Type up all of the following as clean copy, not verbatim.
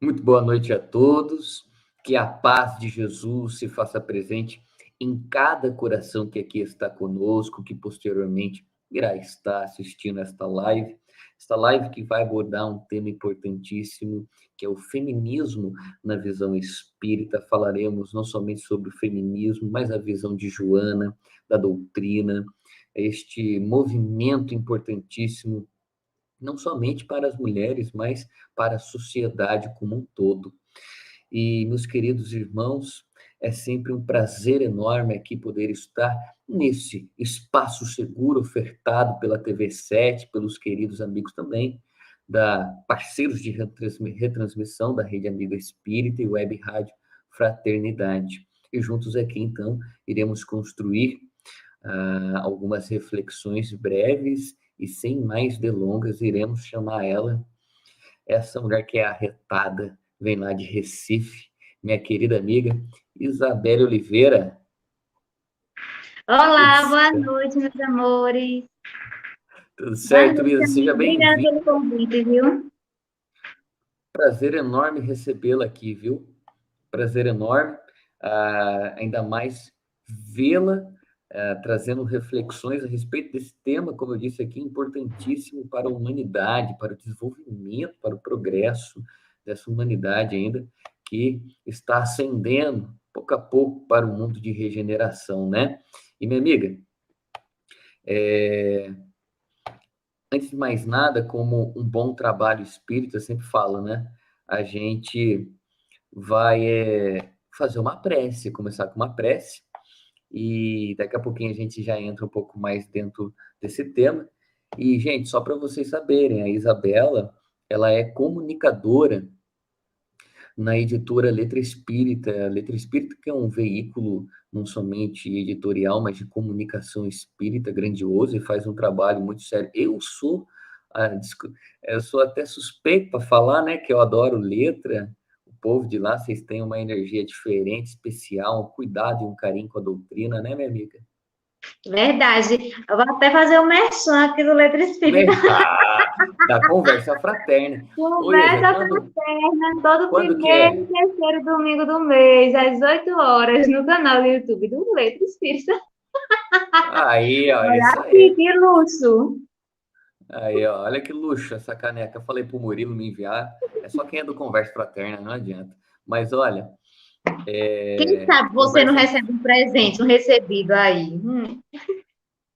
Muito boa noite a todos. Que a paz de Jesus se faça presente em cada coração que aqui está conosco, que posteriormente irá estar assistindo esta live. Esta live que vai abordar um tema importantíssimo, que é o feminismo na visão espírita. Falaremos não somente sobre o feminismo, mas a visão de Joana, da doutrina, este movimento importantíssimo não somente para as mulheres, mas para a sociedade como um todo. E, meus queridos irmãos, é sempre um prazer enorme aqui poder estar nesse espaço seguro ofertado pela TV7, pelos queridos amigos também, da parceiros de retransmissão da Rede Amiga Espírita e Web Rádio Fraternidade. E juntos aqui, então, iremos construir algumas reflexões breves e sem mais delongas, iremos chamar ela, essa mulher que é arretada, vem lá de Recife, minha querida amiga Isabelle Oliveira. Olá, boa noite, meus amores. Tudo certo, Isa? Seja Obrigada bem-vinda. pelo convite, viu? Prazer enorme recebê-la aqui, viu? Prazer enorme, ainda mais vê-la trazendo reflexões a respeito desse tema, como eu disse aqui, importantíssimo para a humanidade, para o desenvolvimento, para o progresso dessa humanidade ainda, que está ascendendo pouco a pouco para o mundo de regeneração, né? E, minha amiga, antes de mais nada, como um bom trabalho espírita, eu sempre falo, né? A gente vai fazer uma prece, começar com uma prece, e daqui a pouquinho a gente já entra um pouco mais dentro desse tema. E, gente, só para vocês saberem, a Isabela, ela é comunicadora na editora Letra Espírita. Letra Espírita, que é um veículo não somente editorial, mas de comunicação espírita grandioso e faz um trabalho muito sério. Eu sou até suspeito para falar, né, que eu adoro letra. O povo de lá, vocês têm uma energia diferente, especial, um cuidado e um carinho com a doutrina, né, minha amiga? Verdade. Eu vou até fazer o merchan aqui do Letra Espírita. Da conversa fraterna. Ô, Isa, Conversa fraterna, todo quando que primeiro e é? terceiro domingo do mês, às 8 horas, no canal do YouTube do Letra Espírita. Aí, ó, Olha isso aqui, aí. que luxo. Aí, ó, olha que luxo essa caneca. Eu falei pro Murilo me enviar. É só quem é do Conversa Fraterna, não adianta. Mas olha, Quem sabe você não conversa. recebe um presente, um recebido aí.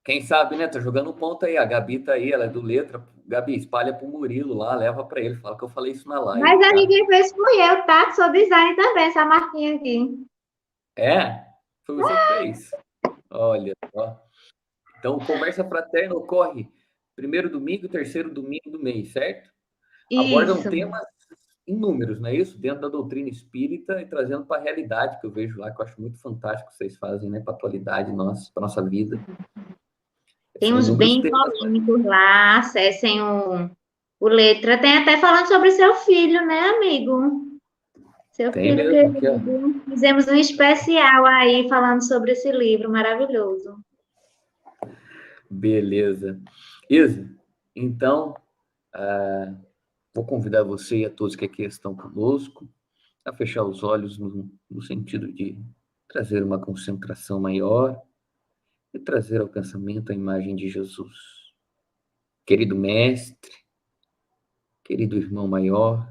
Quem sabe, né? Tô jogando um ponto aí. A Gabi tá aí, ela é do Letra. Gabi, espalha pro Murilo lá, leva para ele. Fala que eu falei isso na live, Mas aí tá? quem fez fui eu, tá? Sou design também, essa marquinha aqui. É? Foi você que fez. Olha só. Então, Conversa Fraterna ocorre primeiro domingo e terceiro domingo do mês, certo? Abordam Isso. temas inúmeros, não é isso? Dentro da doutrina espírita e trazendo para a realidade que eu vejo lá, que eu acho muito fantástico que vocês fazem, né? Para a atualidade nossa, para nossa vida. Tem São uns inúmeros bem temas, né? polêmicos lá, acessem o Letra. Tem até falando sobre seu filho, né, amigo? Seu Tem filho mesmo aqui, ó. querido. Fizemos um especial aí falando sobre esse livro maravilhoso. Beleza. Isa, então, vou convidar você e a todos que aqui estão conosco a fechar os olhos no sentido de trazer uma concentração maior e trazer ao pensamento a imagem de Jesus. Querido Mestre, querido irmão maior,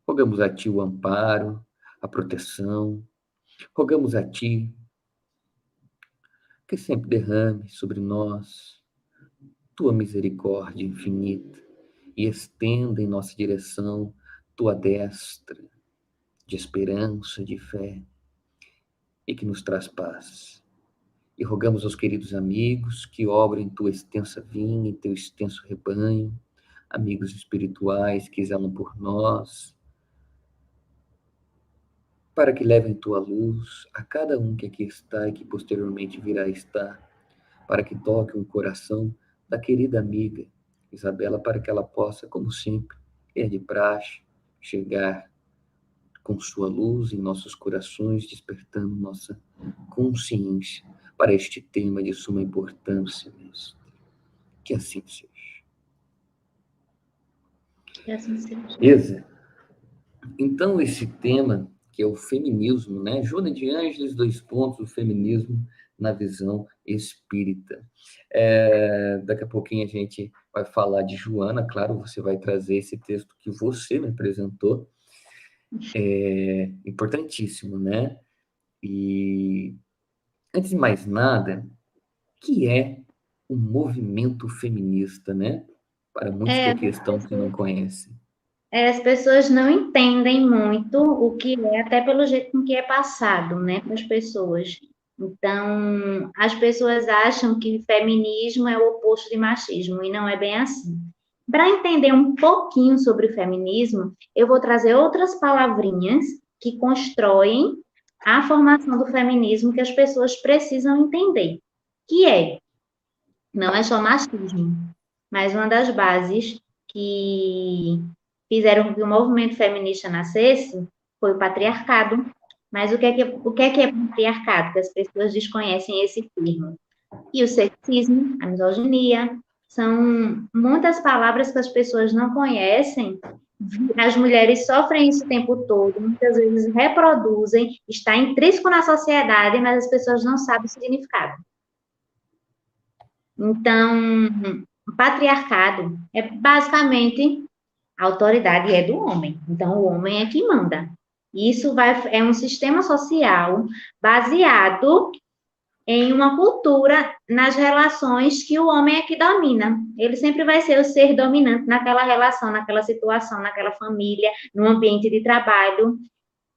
rogamos a Ti o amparo, a proteção, rogamos a Ti que sempre derrame sobre nós Tua misericórdia infinita e estenda em nossa direção Tua destra de esperança, de fé e que nos traz paz. E rogamos aos queridos amigos que obrem Tua extensa vinha e Teu extenso rebanho, amigos espirituais que zelam por nós, para que levem tua luz a cada um que aqui está e que posteriormente virá estar, para que toque o coração da querida amiga Isabela, para que ela possa, como sempre, de praxe, chegar com sua luz em nossos corações, despertando nossa consciência para este tema de suma importância, mestre. Que assim seja. Que assim seja. Isa, Então, esse tema, que é o feminismo, né? Joana de Ângeles, dois pontos, o feminismo na visão espírita. Daqui a pouquinho a gente vai falar de Joana, claro, você vai trazer esse texto que você me apresentou, importantíssimo, né? E, antes de mais nada, o que é o movimento feminista, né? Para muitos que É, aqui estão que não conhecem. as pessoas não entendem muito o que é, até pelo jeito com que é passado, né, para as pessoas. Então, as pessoas acham que feminismo é o oposto de machismo, e não é bem assim. Para entender um pouquinho sobre o feminismo, eu vou trazer outras palavrinhas que constroem a formação do feminismo que as pessoas precisam entender, que não é só machismo, mas uma das bases que fizeram com que o movimento feminista nascesse foi o patriarcado. Mas o que é patriarcado? Que as pessoas desconhecem esse termo. E o sexismo, a misoginia, são muitas palavras que as pessoas não conhecem. As mulheres sofrem isso o tempo todo, muitas vezes reproduzem, está intrínseco na sociedade, mas as pessoas não sabem o significado. Então, o patriarcado é basicamente a autoridade é do homem. Então, o homem é que manda. Isso é um sistema social baseado em uma cultura nas relações que o homem é que domina. Ele sempre vai ser o ser dominante naquela relação, naquela situação, naquela família, no ambiente de trabalho.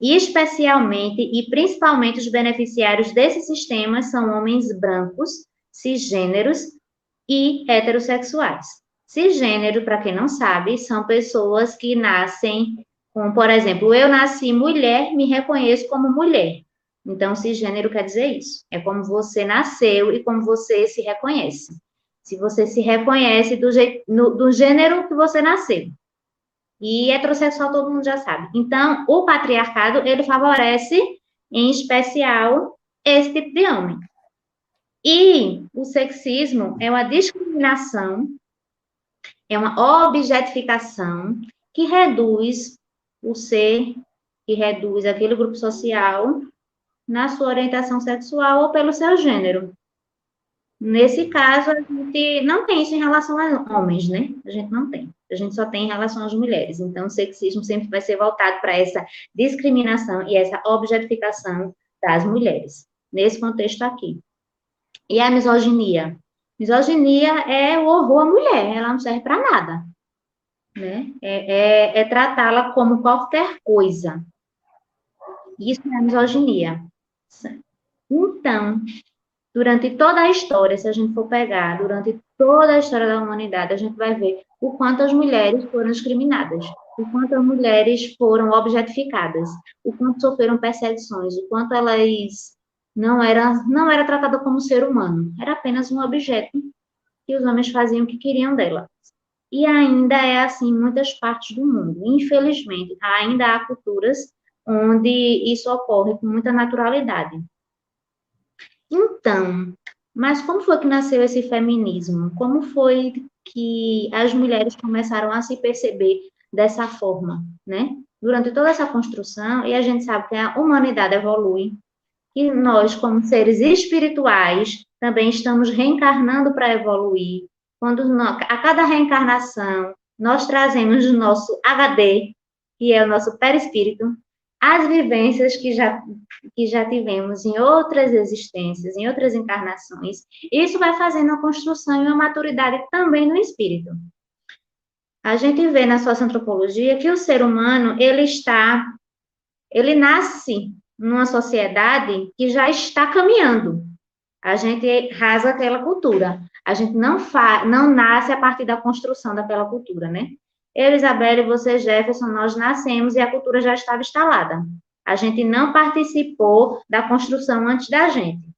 E especialmente e principalmente os beneficiários desses sistemas são homens brancos, cisgêneros e heterossexuais. Cisgênero, para quem não sabe, são pessoas que nascem com, por exemplo, eu nasci mulher, me reconheço como mulher. Então, cisgênero quer dizer isso. É como você nasceu e como você se reconhece. Se você se reconhece do gênero que você nasceu. E heterossexual todo mundo já sabe. Então, o patriarcado, ele favorece, em especial, esse tipo de homem. E o sexismo é uma discriminação, é uma objetificação que reduz o ser, que reduz aquele grupo social na sua orientação sexual ou pelo seu gênero. Nesse caso, a gente não tem isso em relação a homens, né? A gente não tem. A gente só tem em relação às mulheres. Então, o sexismo sempre vai ser voltado para essa discriminação e essa objetificação das mulheres, nesse contexto aqui. E a misoginia? Misoginia é o horror à mulher, ela não serve para nada, né? É tratá-la como qualquer coisa. Isso é a misoginia. Então, durante toda a história, se a gente for pegar, durante toda a história da humanidade, a gente vai ver o quanto as mulheres foram discriminadas, o quanto as mulheres foram objetificadas, o quanto sofreram perseguições, o quanto elas não era tratada como ser humano, era apenas um objeto que os homens faziam o que queriam dela. E ainda é assim em muitas partes do mundo. Infelizmente, ainda há culturas onde isso ocorre com muita naturalidade. Então, mas como foi que nasceu esse feminismo? Como foi que as mulheres começaram a se perceber dessa forma, né? Durante toda essa construção, e a gente sabe que a humanidade evolui, e nós, como seres espirituais, também estamos reencarnando para evoluir. A cada reencarnação, nós trazemos o nosso HD, que é o nosso perispírito, as vivências que já tivemos em outras existências, em outras encarnações. Isso vai fazendo uma construção e uma maturidade também no espírito. A gente vê na socioantropologia que o ser humano, ele nasce numa sociedade que já está caminhando. A gente rasga aquela cultura. A gente não nasce a partir da construção daquela cultura, né? Eu, Isabelle, você, Jefferson, nós nascemos e a cultura já estava instalada. A gente não participou da construção antes da gente.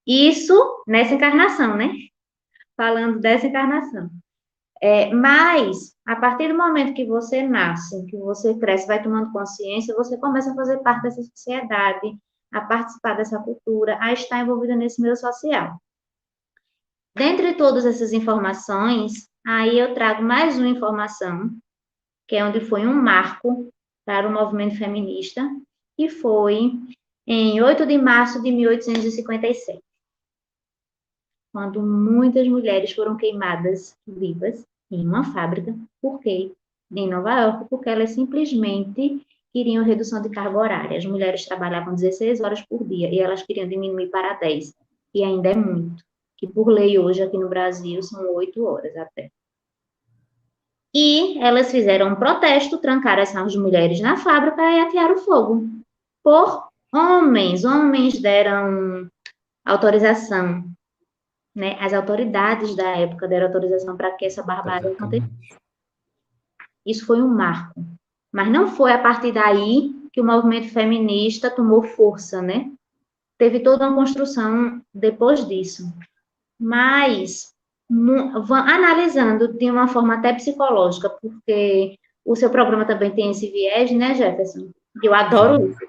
Isso nessa encarnação, né? Falando dessa encarnação. Mas, a partir do momento que você nasce, que você cresce, vai tomando consciência, você começa a fazer parte dessa sociedade, a participar dessa cultura, a estar envolvida nesse meio social. Dentre todas essas informações, aí eu trago mais uma informação, que é onde foi um marco para o movimento feminista, que foi em 8 de março de 1857, quando muitas mulheres foram queimadas vivas em uma fábrica, porque em Nova York, porque elas simplesmente queriam redução de carga horária. As mulheres trabalhavam 16 horas por dia e elas queriam diminuir para 10, e ainda é muito, que por lei hoje aqui no Brasil são 8 horas até. E elas fizeram um protesto, trancaram essas mulheres na fábrica e atearam fogo. Por homens. Homens deram autorização, né? As autoridades da época deram autorização para que essa barbárie acontecesse. Isso foi um marco. Mas não foi a partir daí que o movimento feminista tomou força, né? Teve toda uma construção depois disso. Mas, analisando de uma forma até psicológica, porque o seu programa também tem esse viés, né, Jefferson? Eu adoro isso.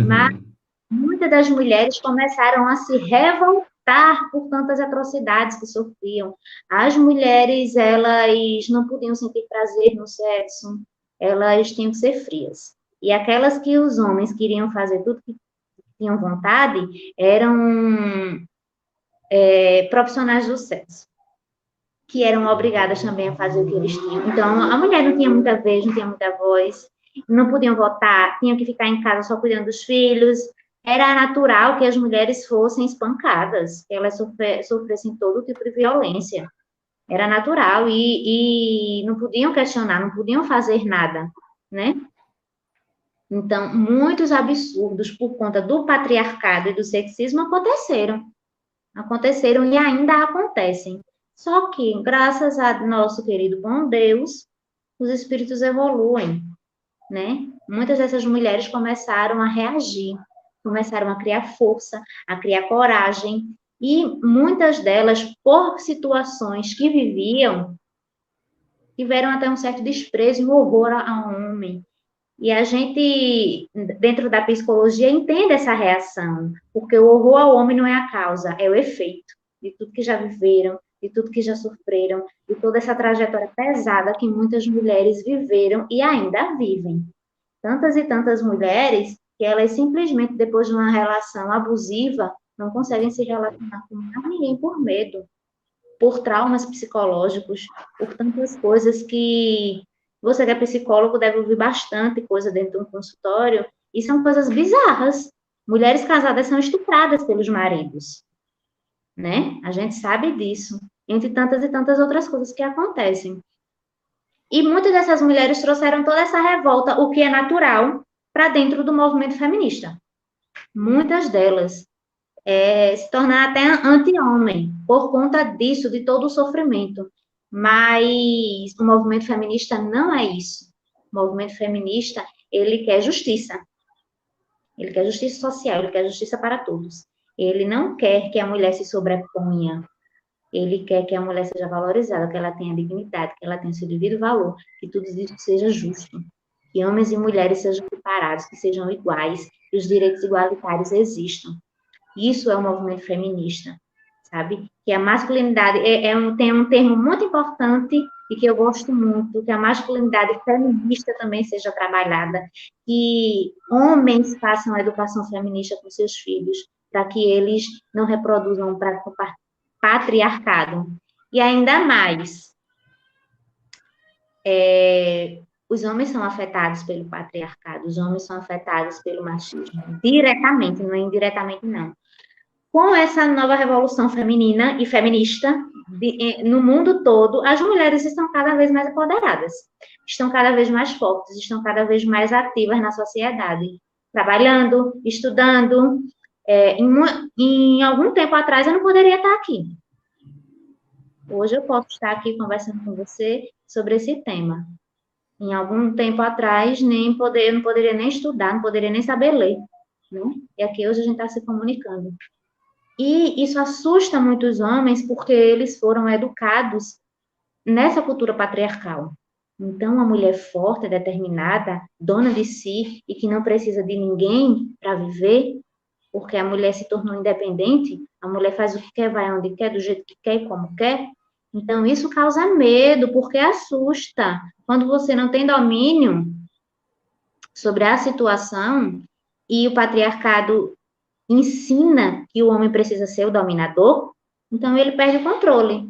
Mas muitas das mulheres começaram a se revoltar por tantas atrocidades que sofriam. As mulheres, elas não podiam sentir prazer no sexo, elas tinham que ser frias. E aquelas que os homens queriam fazer tudo que tinham vontade, eram profissionais do sexo, que eram obrigadas também a fazer o que eles tinham. Então, a mulher não tinha muita vez, não tinha muita voz, não podiam votar, tinham que ficar em casa só cuidando dos filhos. Era natural que as mulheres fossem espancadas, que elas sofressem todo tipo de violência. Era natural e não podiam questionar, não podiam fazer nada, né? Então, muitos absurdos por conta do patriarcado e do sexismo aconteceram e ainda acontecem. Só que, graças a nosso querido bom Deus, os espíritos evoluem, né? Muitas dessas mulheres começaram a reagir, começaram a criar força, a criar coragem, e muitas delas, por situações que viviam, tiveram até um certo desprezo e horror ao homem. E a gente, dentro da psicologia, entende essa reação, porque o horror ao homem não é a causa, é o efeito de tudo que já viveram, de tudo que já sofreram, de toda essa trajetória pesada que muitas mulheres viveram e ainda vivem. Tantas e tantas mulheres que elas simplesmente, depois de uma relação abusiva, não conseguem se relacionar com mais ninguém por medo, por traumas psicológicos, por tantas coisas que você que é psicólogo deve ouvir bastante coisa dentro de um consultório, e são coisas bizarras. Mulheres casadas são estupradas pelos maridos, né? A gente sabe disso, entre tantas e tantas outras coisas que acontecem. E muitas dessas mulheres trouxeram toda essa revolta, o que é natural, para dentro do movimento feminista. Muitas delas se tornar até anti-homem, por conta disso, de todo o sofrimento. Mas o movimento feminista não é isso. O movimento feminista, ele quer justiça. Ele quer justiça social, ele quer justiça para todos. Ele não quer que a mulher se sobreponha. Ele quer que a mulher seja valorizada, que ela tenha dignidade, que ela tenha seu devido valor, que tudo isso seja justo. Que homens e mulheres sejam separados, que sejam iguais, que os direitos igualitários existam. Isso é o movimento feminista, sabe? Que a masculinidade tem um termo muito importante e que eu gosto muito, que a masculinidade feminista também seja trabalhada, que homens façam a educação feminista com seus filhos, para que eles não reproduzam o patriarcado. E ainda mais, os homens são afetados pelo patriarcado, os homens são afetados pelo machismo, diretamente, não é indiretamente, não. Com essa nova revolução feminina e feminista no mundo todo, as mulheres estão cada vez mais empoderadas, estão cada vez mais fortes, estão cada vez mais ativas na sociedade, trabalhando, estudando. Em algum tempo atrás, eu não poderia estar aqui. Hoje eu posso estar aqui conversando com você sobre esse tema. Em algum tempo atrás, eu não poderia nem estudar, não poderia nem saber ler, né? E aqui hoje a gente está se comunicando. E isso assusta muitos homens porque eles foram educados nessa cultura patriarcal. Então, a mulher forte, determinada, dona de si e que não precisa de ninguém para viver, porque a mulher se tornou independente, a mulher faz o que quer, vai onde quer, do jeito que quer e como quer. Então, isso causa medo, porque assusta. Quando você não tem domínio, sobre a situação e o patriarcado ensina que o homem precisa ser o dominador, então ele perde o controle.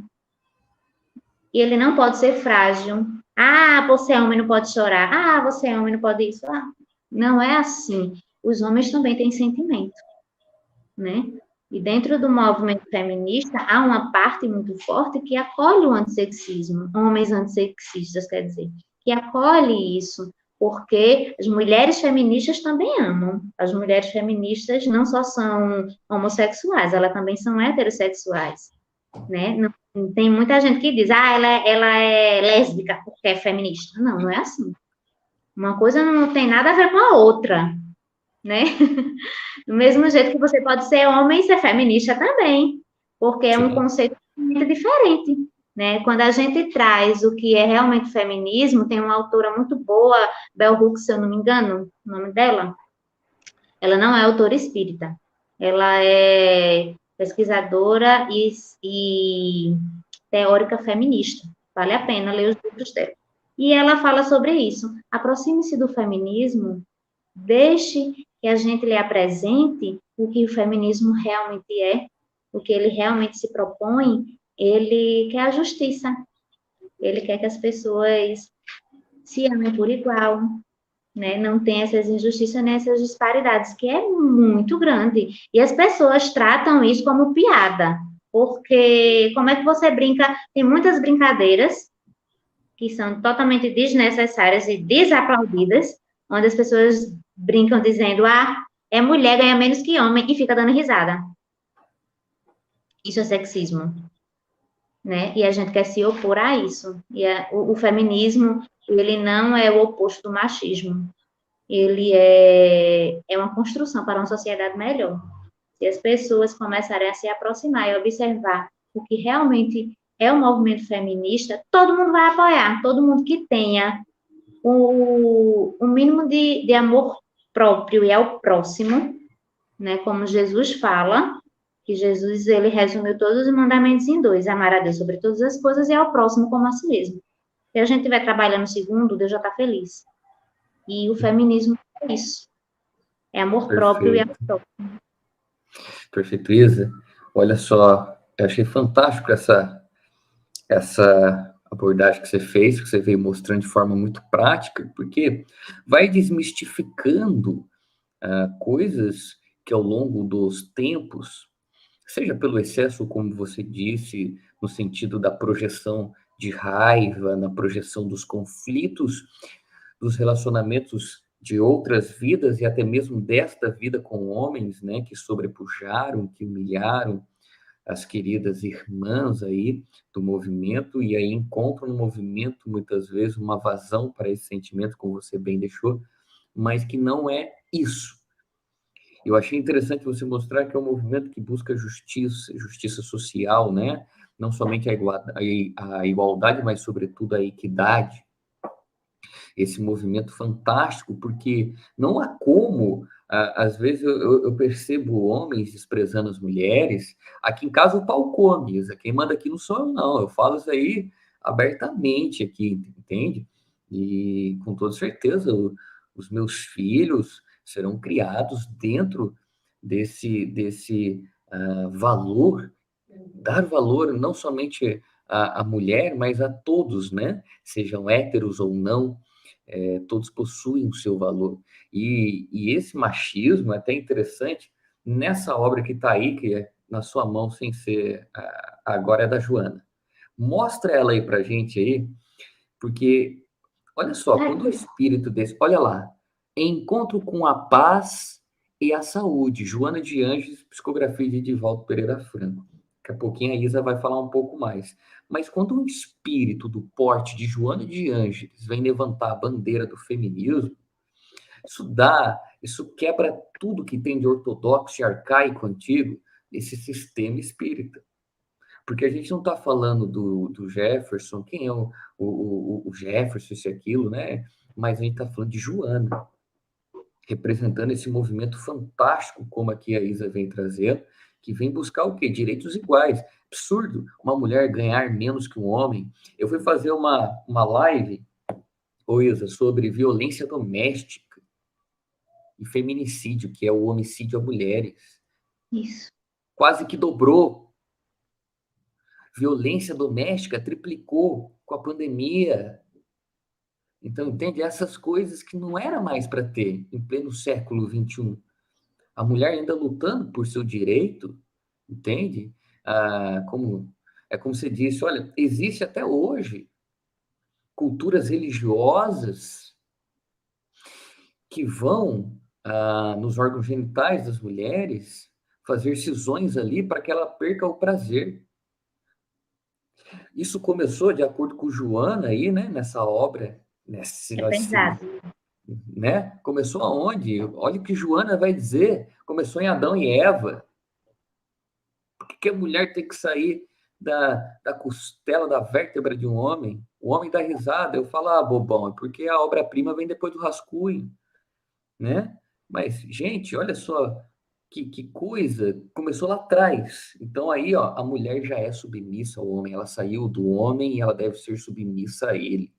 E ele não pode ser frágil. Ah, você é homem, não pode chorar. Ah, você é homem, não pode isso. Ah, não é assim. Os homens também têm sentimento, né? E dentro do movimento feminista, há uma parte muito forte que acolhe o antissexismo, homens antissexistas, quer dizer, que acolhe isso, porque as mulheres feministas também amam. As mulheres feministas não só são homossexuais, elas também são heterossexuais, né? Não, tem muita gente que diz, ah, ela é lésbica porque é feminista. Não, não é assim. Uma coisa não tem nada a ver com a outra, né? Do mesmo jeito que você pode ser homem e ser feminista também, porque é um Sim. conceito muito diferente, né? Quando a gente traz o que é realmente feminismo, tem uma autora muito boa, Bell Hooks, se eu não me engano, o nome dela, ela não é autora espírita, ela é pesquisadora e teórica feminista. Vale a pena ler os livros dela. E ela fala sobre isso. Aproxime-se do feminismo, deixe que a gente lhe apresente o que o feminismo realmente é, o que ele realmente se propõe. Ele quer a justiça. Ele quer que as pessoas se amem por igual, né? Não tem essas injustiças nem essas disparidades, que é muito grande. E as pessoas tratam isso como piada, porque como é que você brinca? Tem muitas brincadeiras que são totalmente desnecessárias e desaplaudidas, onde as pessoas brincam dizendo, ah, é mulher, ganha menos que homem, e fica dando risada. Isso é sexismo, né? E a gente quer se opor a isso. E o feminismo, ele não é o oposto do machismo. Ele é uma construção para uma sociedade melhor. Se as pessoas começarem a se aproximar e observar o que realmente é o movimento feminista, todo mundo vai apoiar, todo mundo que tenha o mínimo de amor próprio e ao próximo, né? Como Jesus fala, que Jesus, ele resumiu todos os mandamentos em dois, amar a Deus sobre todas as coisas e ao próximo como a si mesmo. Se a gente estiver trabalhando o segundo, Deus já está feliz. E o feminismo é isso, é amor próprio e amor Perfeito. próprio. Perfeito, Isa. Olha só, eu achei fantástico essa abordagem que você fez, que você veio mostrando de forma muito prática, porque vai desmistificando coisas que ao longo dos tempos, seja pelo excesso, como você disse, no sentido da projeção de raiva, na projeção dos conflitos, dos relacionamentos de outras vidas e até mesmo desta vida com homens, né, que sobrepujaram, que humilharam as queridas irmãs aí do movimento, e aí encontram no movimento, muitas vezes, uma vazão para esse sentimento, como você bem deixou, mas que não é isso. Eu achei interessante você mostrar que é um movimento que busca justiça, justiça social, né? Não somente a igualdade, mas, sobretudo, a equidade. Esse movimento fantástico, porque não há como, às vezes eu percebo homens desprezando as mulheres. Aqui em casa o pau come, quem manda aqui não sou eu, não. Eu falo isso aí abertamente aqui, entende? E com toda certeza os meus filhos serão criados dentro desse valor, dar valor não somente à mulher, mas a todos, né? Sejam héteros ou não, todos possuem o seu valor. E esse machismo é até interessante nessa obra que está aí, que é na sua mão, sem ser agora é da Joana. Mostra ela aí para gente aí, porque olha só, quando o espírito desse, olha lá, encontro com a paz e a saúde, Joana de Ângeles, psicografia de Edivaldo Pereira Franco. Daqui a pouquinho a Isa vai falar um pouco mais. Mas quando um espírito do porte de Joana de Ângeles vem levantar a bandeira do feminismo, isso quebra tudo que tem de ortodoxo e arcaico antigo nesse sistema espírita. Porque a gente não está falando do Jefferson, quem é o Jefferson, isso e aquilo, né? Mas a gente está falando de Joana, representando esse movimento fantástico, como aqui a Isa vem trazendo, que vem buscar o quê? Direitos iguais. Absurdo uma mulher ganhar menos que um homem. Eu fui fazer uma live, ô Isa, sobre violência doméstica. e feminicídio, que é o homicídio a mulheres. Isso. Quase que dobrou. Violência doméstica triplicou com a pandemia. Então, entende? Essas coisas que não era mais para ter em pleno século XXI. A mulher ainda lutando por seu direito, entende? É como você disse, olha, existe até hoje culturas religiosas que vão nos órgãos genitais das mulheres fazer cisões ali para que ela perca o prazer. Isso começou, de acordo com Joana aí, né, nessa obra, É pesado. né? Começou aonde? Olha o que Joana vai dizer. Começou em Adão e Eva. Por que a mulher tem que sair da costela, da vértebra de um homem? O homem dá risada. Eu falo, bobão, é porque a obra-prima vem depois do rascunho, né? Mas, gente, olha só que coisa. Começou lá atrás. Então, aí, ó, a mulher já é submissa ao homem. Ela saiu do homem e ela deve ser submissa a ele.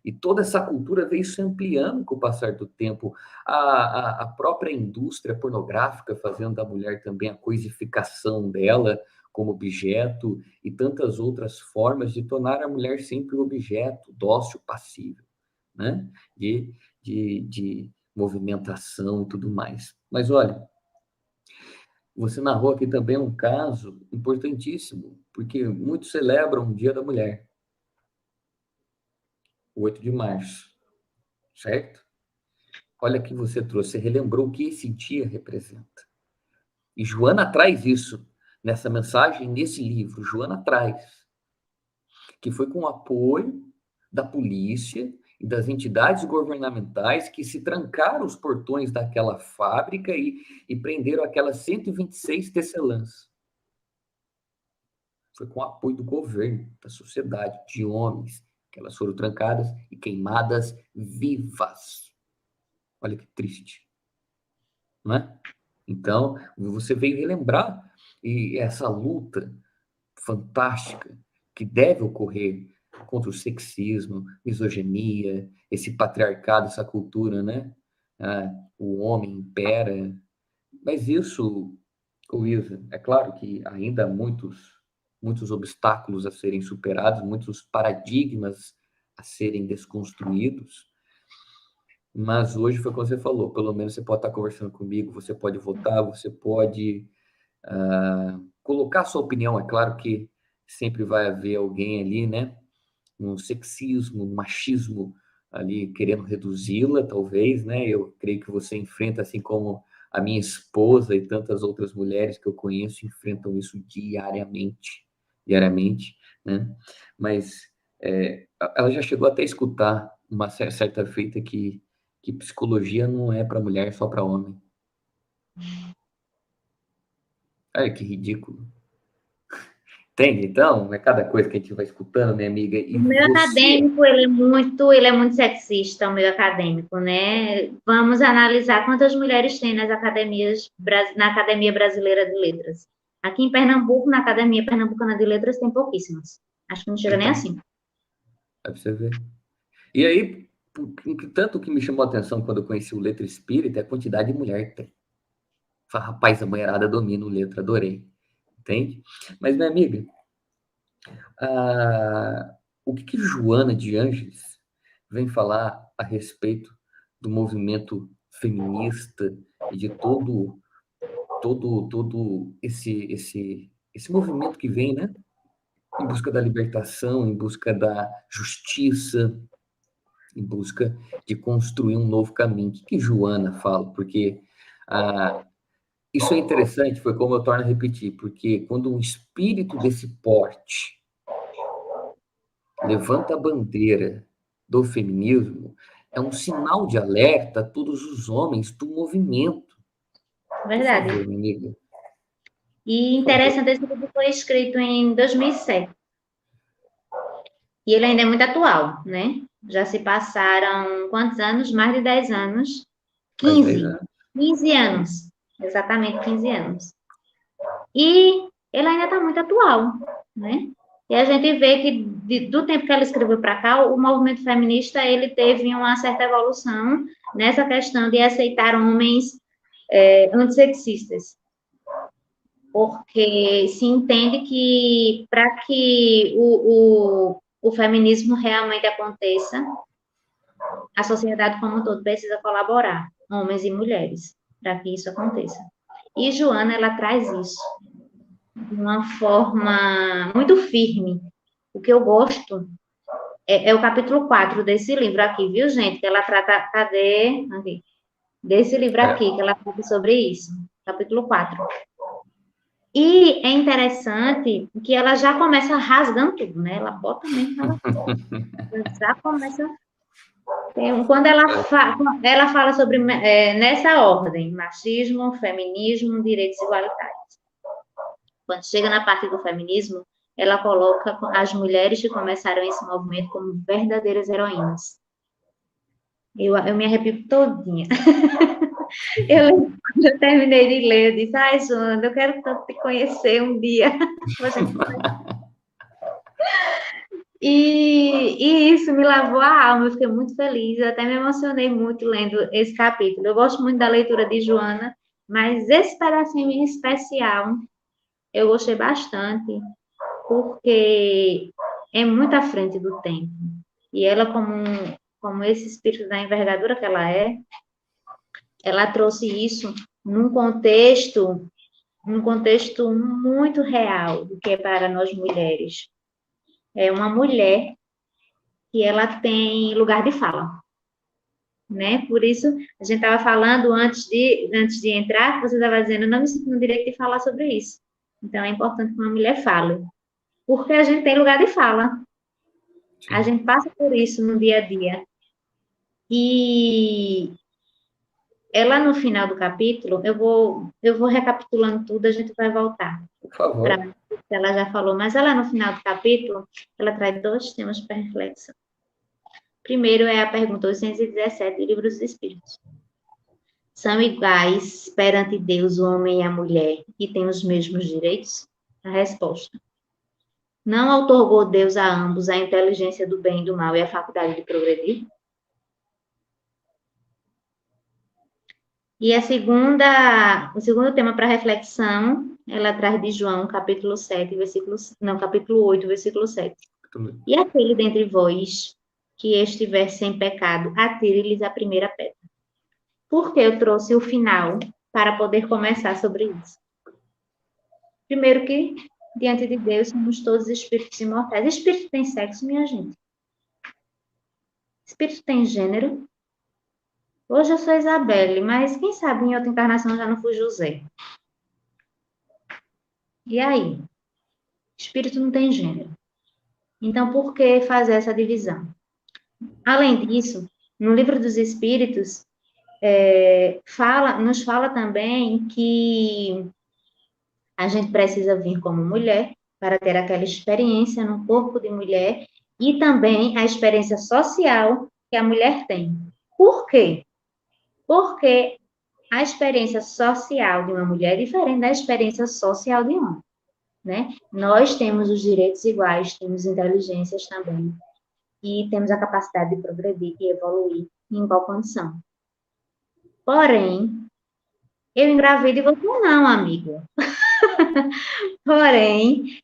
E toda essa cultura veio se ampliando com o passar do tempo. A própria indústria pornográfica fazendo da mulher também a coisificação dela como objeto e tantas outras formas de tornar a mulher sempre objeto, dócil, passível, né? De movimentação e tudo mais. Mas olha, você narrou aqui também um caso importantíssimo, porque muitos celebram o Dia da Mulher, o 8 de março, certo? Olha que você trouxe, você relembrou o que esse dia representa. E Joana traz isso nessa mensagem, nesse livro. Joana traz, que foi com o apoio da polícia e das entidades governamentais que se trancaram os portões daquela fábrica e prenderam aquelas 126 tecelãs. Foi com o apoio do governo, da sociedade, de homens, que elas foram trancadas e queimadas vivas. Olha que triste, não é? Então, você veio relembrar e essa luta fantástica que deve ocorrer contra o sexismo, misoginia, esse patriarcado, essa cultura, né? O homem impera. Mas isso, Luísa, é claro que ainda há muitos obstáculos a serem superados, muitos paradigmas a serem desconstruídos. Mas hoje foi como você falou, pelo menos você pode estar conversando comigo, você pode votar, você pode colocar sua opinião. É claro que sempre vai haver alguém ali, né? Um sexismo, um machismo ali querendo reduzi-la, talvez, né? Eu creio que você enfrenta, assim como a minha esposa e tantas outras mulheres que eu conheço enfrentam isso diariamente, né? Mas ela já chegou até a escutar uma certa feita que psicologia não é para mulher, é só para homem. Olha que ridículo. Entende? Então, é cada coisa que a gente vai escutando, minha amiga. E O meio você. acadêmico, ele é muito sexista, o meio acadêmico, né? Vamos analisar quantas mulheres tem nas academias, na Academia Brasileira de Letras. Aqui em Pernambuco, na Academia Pernambucana de Letras, tem pouquíssimas. Acho que não chega nem Então, assim. vai pra você ver. E aí, tanto que me chamou a atenção quando eu conheci o Letra Espírita é a quantidade de mulher que tem. Fala, rapaz, a mulherada domina o letra, adorei. Entende? Mas, minha amiga, o que Joana de Ângeles vem falar a respeito do movimento feminista e de todo esse movimento que vem, né? Em busca da libertação, em busca da justiça, em busca de construir um novo caminho. O que Joana fala? Porque isso é interessante, foi como eu torno a repetir, porque quando um espírito desse porte levanta a bandeira do feminismo, é um sinal de alerta a todos os homens do movimento. Por Verdade. favor, minha amiga. E Por favor. interessante, esse livro foi escrito em 2007. E ele ainda é muito atual, né? Já se passaram quantos anos? Mais de 10 anos. Mais 10 15. anos. 15 anos. Exatamente 15 anos. E ele ainda está muito atual, né? E a gente vê que do tempo que ela escreveu para cá, o movimento feminista ele teve uma certa evolução nessa questão de aceitar homens antissexistas, porque se entende que para que o feminismo realmente aconteça, a sociedade como um todo precisa colaborar, homens e mulheres, para que isso aconteça. E Joana, ela traz isso de uma forma muito firme. O que eu gosto é o capítulo 4 desse livro aqui, viu, gente? Que ela trata, cadê? Aqui. Desse livro aqui, que ela trata sobre isso. Capítulo 4. E é interessante que ela já começa rasgando tudo, né? Ela bota mesmo, ela já começa. Quando ela fala sobre, nessa ordem, machismo, feminismo, direitos igualitários. Quando chega na parte do feminismo, ela coloca as mulheres que começaram esse movimento como verdadeiras heroínas. Eu me arrepio todinha. Quando eu terminei de ler, eu disse, ai, Joana, eu quero tanto te conhecer um dia. E isso me lavou a alma, eu fiquei muito feliz, eu até me emocionei muito lendo esse capítulo. Eu gosto muito da leitura de Joana, mas esse pedacinho em especial, eu gostei bastante, porque é muito à frente do tempo. E ela, como esse espírito da envergadura que ela trouxe isso num contexto muito real do que é para nós mulheres. É uma mulher que ela tem lugar de fala, né? Por isso, a gente estava falando antes de entrar, você estava dizendo, eu não me sinto no direito de falar sobre isso. Então, é importante que uma mulher fale, porque a gente tem lugar de fala. A gente passa por isso no dia a dia. E ela, no final do capítulo, eu vou recapitulando tudo, a gente vai voltar. Por favor. Ela já falou, mas ela, no final do capítulo, ela traz 2 temas para reflexão. Primeiro é a pergunta 817 do Livro dos Espíritos. São iguais perante Deus o homem e a mulher e têm os mesmos direitos? A resposta. Não outorgou Deus a ambos a inteligência do bem e do mal e a faculdade de progredir? E o segundo tema para reflexão, ela traz de João, capítulo 8, versículo 7. E aquele dentre vós que estiver sem pecado, atire-lhes a primeira pedra. Por que eu trouxe o final para poder começar sobre isso? Primeiro que, diante de Deus, somos todos espíritos imortais. Espírito tem sexo, minha gente? Espírito tem gênero? Hoje eu sou Isabelle, mas quem sabe em outra encarnação já não fui José. E aí? Espírito não tem gênero. Então, por que fazer essa divisão? Além disso, no Livro dos Espíritos, nos fala também que a gente precisa vir como mulher para ter aquela experiência no corpo de mulher e também a experiência social que a mulher tem. Por quê? Porque a experiência social de uma mulher é diferente da experiência social de um homem, né? Nós temos os direitos iguais, temos inteligências também, e temos a capacidade de progredir e evoluir em igual condição. Porém, eu engravido e você não, amigo. Porém,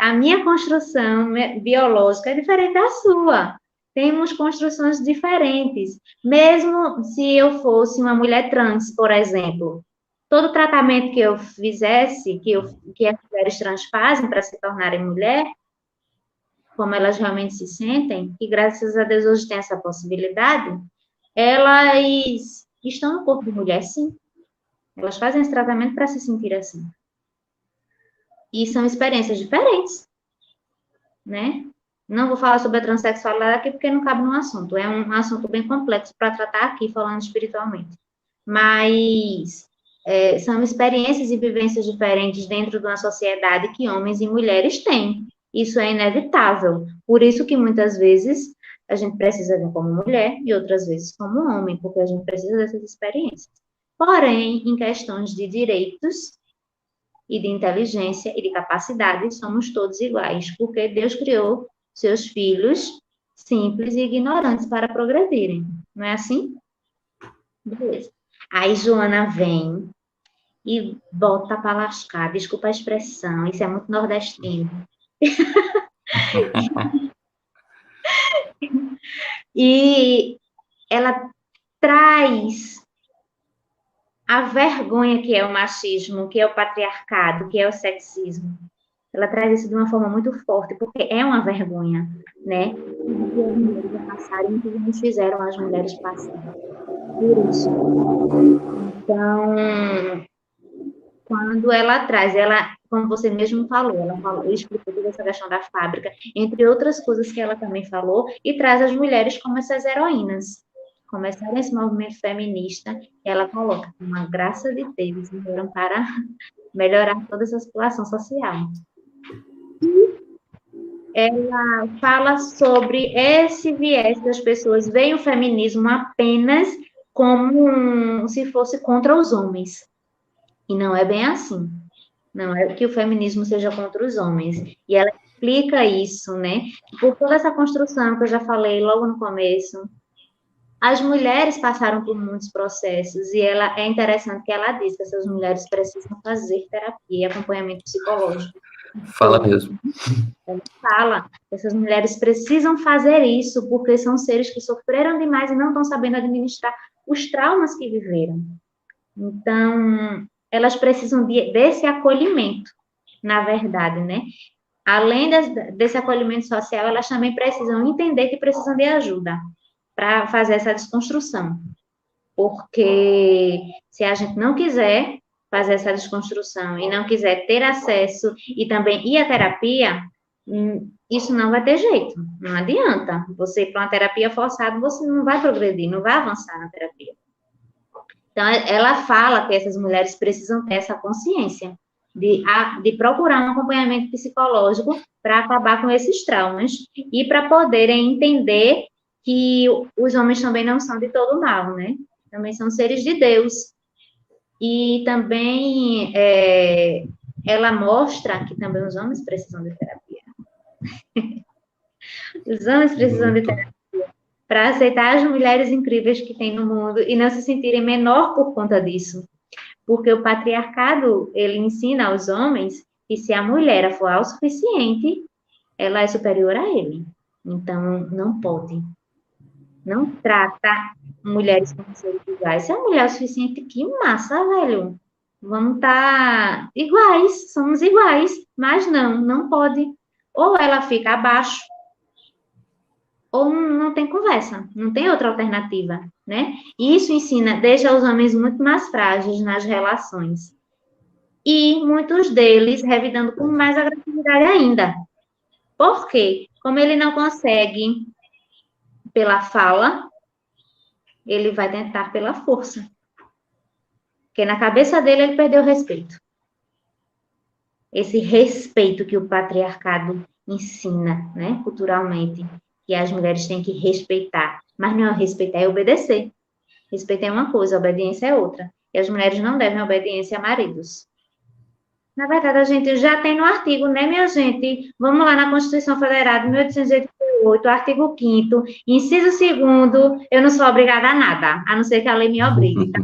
a minha construção biológica é diferente da sua. Temos construções diferentes. Mesmo se eu fosse uma mulher trans, por exemplo, todo tratamento que eu fizesse, que as mulheres trans fazem para se tornarem mulher, como elas realmente se sentem, e graças a Deus hoje tem essa possibilidade, elas estão no corpo de mulher, sim. Elas fazem esse tratamento para se sentir assim. E são experiências diferentes, né? Não vou falar sobre a transexualidade aqui porque não cabe no assunto. É um assunto bem complexo para tratar aqui, falando espiritualmente. Mas são experiências e vivências diferentes dentro de uma sociedade que homens e mulheres têm. Isso é inevitável. Por isso que muitas vezes a gente precisa vir como mulher e outras vezes como homem, porque a gente precisa dessas experiências. Porém, em questões de direitos e de inteligência e de capacidade, somos todos iguais, porque Deus criou seus filhos simples e ignorantes para progredirem. Não é assim? Beleza. Aí Joana vem e bota para lascar, desculpa a expressão, isso é muito nordestino. E ela traz a vergonha que é o machismo, que é o patriarcado, que é o sexismo. Ela traz isso de uma forma muito forte, porque é uma vergonha, né? Tudo que as mulheres passaram, tudo que nos fizeram as mulheres passarem por isso. Então, quando ela traz, ela, como você mesmo falou, explicou toda essa questão da fábrica, entre outras coisas que ela também falou, e traz as mulheres como essas heroínas. Começaram esse movimento feminista, e ela coloca, uma graça de Deus, vieram para melhorar toda essa situação social. Ela fala sobre esse viés das pessoas veem o feminismo apenas como se fosse contra os homens. E não é bem assim. Não é que o feminismo seja contra os homens. E ela explica isso, né? Por toda essa construção que eu já falei logo no começo, as mulheres passaram por muitos processos e ela é interessante que ela diz que essas mulheres precisam fazer terapia e acompanhamento psicológico. Fala mesmo. Ela fala que essas mulheres precisam fazer isso porque são seres que sofreram demais e não estão sabendo administrar os traumas que viveram. Então, elas precisam desse acolhimento, na verdade, né? Além desse acolhimento social, elas também precisam entender que precisam de ajuda para fazer essa desconstrução. Porque se a gente não quiser fazer essa desconstrução e não quiser ter acesso e também ir à terapia, isso não vai ter jeito, não adianta. Você ir para uma terapia forçada, você não vai progredir, não vai avançar na terapia. Então, ela fala que essas mulheres precisam ter essa consciência de procurar um acompanhamento psicológico para acabar com esses traumas e para poderem entender que os homens também não são de todo mal, né? Também são seres de Deus. E também ela mostra que também os homens precisam de terapia. Os homens precisam de terapia para aceitar as mulheres incríveis que tem no mundo e não se sentirem menor por conta disso. Porque o patriarcado, ele ensina aos homens que se a mulher for autossuficiente, ela é superior a ele. Então, não pode. Não trata mulheres como seres iguais. Se a mulher é o suficiente, que massa, velho. Vamos estar iguais, somos iguais. Mas não pode. Ou ela fica abaixo, ou não tem conversa, não tem outra alternativa, né? E isso ensina, deixa os homens muito mais frágeis nas relações. E muitos deles revidando com mais agressividade ainda. Por quê? Como ele não consegue pela fala, ele vai tentar pela força. Porque na cabeça dele ele perdeu o respeito. Esse respeito que o patriarcado ensina, né, culturalmente, que as mulheres têm que respeitar. Mas não é respeitar, é obedecer. Respeitar é uma coisa, obediência é outra. E as mulheres não devem obediência a maridos. Na verdade, a gente já tem no artigo, né, minha gente? Vamos lá na Constituição Federal de 1888, artigo 5º, inciso 2º, eu não sou obrigada a nada, a não ser que a lei me obrigue. Tá?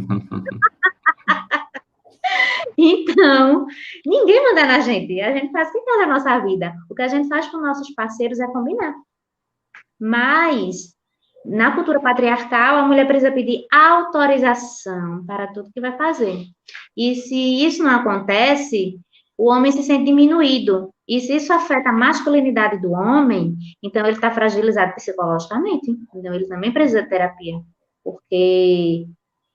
Então, ninguém manda na gente. A gente faz o que quer na nossa vida. O que a gente faz com nossos parceiros é combinar. Mas, na cultura patriarcal, a mulher precisa pedir autorização para tudo que vai fazer. E se isso não acontece, o homem se sente diminuído. E se isso afeta a masculinidade do homem, então ele está fragilizado psicologicamente. Então, ele também precisa de terapia. Porque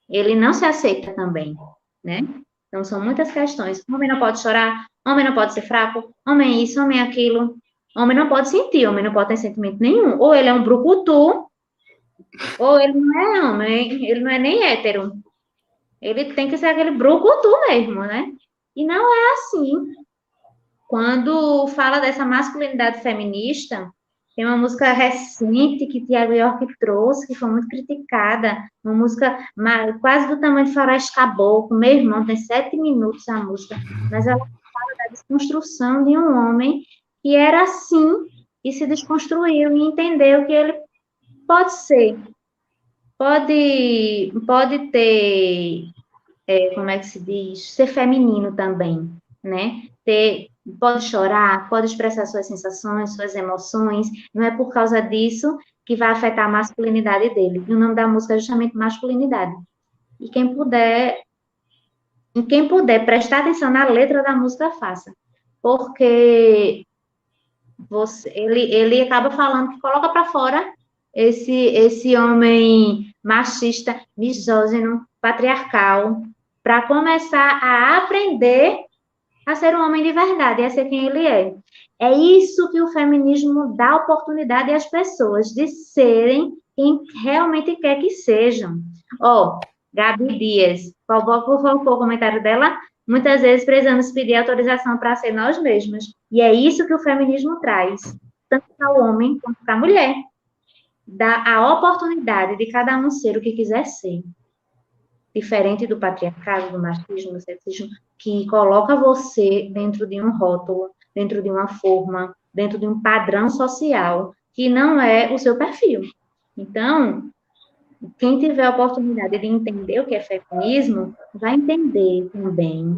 ele não se aceita também, né? Então, são muitas questões. Homem não pode chorar, homem não pode ser fraco, homem isso, homem aquilo. Homem não pode sentir, homem não pode ter sentimento nenhum. Ou ele é um brucutu, ou ele não é homem, ele não é nem hétero. Ele tem que ser aquele brucutu mesmo, né? E não é assim. Quando fala dessa masculinidade feminista, tem uma música recente que Tiago York trouxe, que foi muito criticada, uma música quase do tamanho de Faroeste Caboclo, meu irmão, tem 7 minutos a música, mas ela fala da desconstrução de um homem que era assim, e se desconstruiu e entendeu que ele pode ser, pode ter, como é que se diz, ser feminino também, né? Pode chorar, pode expressar suas sensações, suas emoções, não é por causa disso que vai afetar a masculinidade dele. E o nome da música é justamente masculinidade. E quem puder prestar atenção na letra da música, faça. Porque ele acaba falando que coloca para fora esse homem machista, misógino, patriarcal, para começar a aprender a ser um homem de verdade, a ser quem ele é. É isso que o feminismo dá oportunidade às pessoas de serem quem realmente quer que sejam. Ó, Gabi Dias, qual foi o comentário dela? Muitas vezes precisamos pedir autorização para ser nós mesmas. E é isso que o feminismo traz, tanto para o homem quanto para a mulher. Dá a oportunidade de cada um ser o que quiser ser. Diferente do patriarcado, do machismo, do sexismo, que coloca você dentro de um rótulo, dentro de uma forma, dentro de um padrão social, que não é o seu perfil. Então, quem tiver a oportunidade de entender o que é feminismo, vai entender também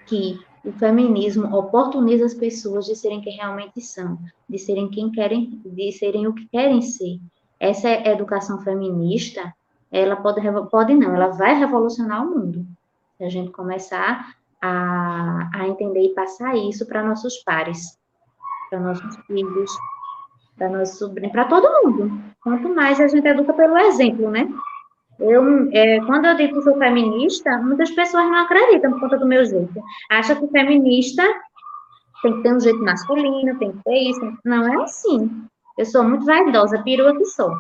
que o feminismo oportuniza as pessoas de serem quem realmente são, de serem quem querem, de serem o que querem ser. Essa educação feminista, ela pode não, ela vai revolucionar o mundo. Se a gente começar a entender e passar isso para nossos pares, para nossos filhos, para nossos sobrinhos, para todo mundo. Quanto mais a gente educa pelo exemplo, né? Quando eu digo que sou feminista, muitas pessoas não acreditam por conta do meu jeito. Acham que feminista tem que ter um jeito masculino, tem que ter isso. Não é assim. Eu sou muito vaidosa, perua que sou.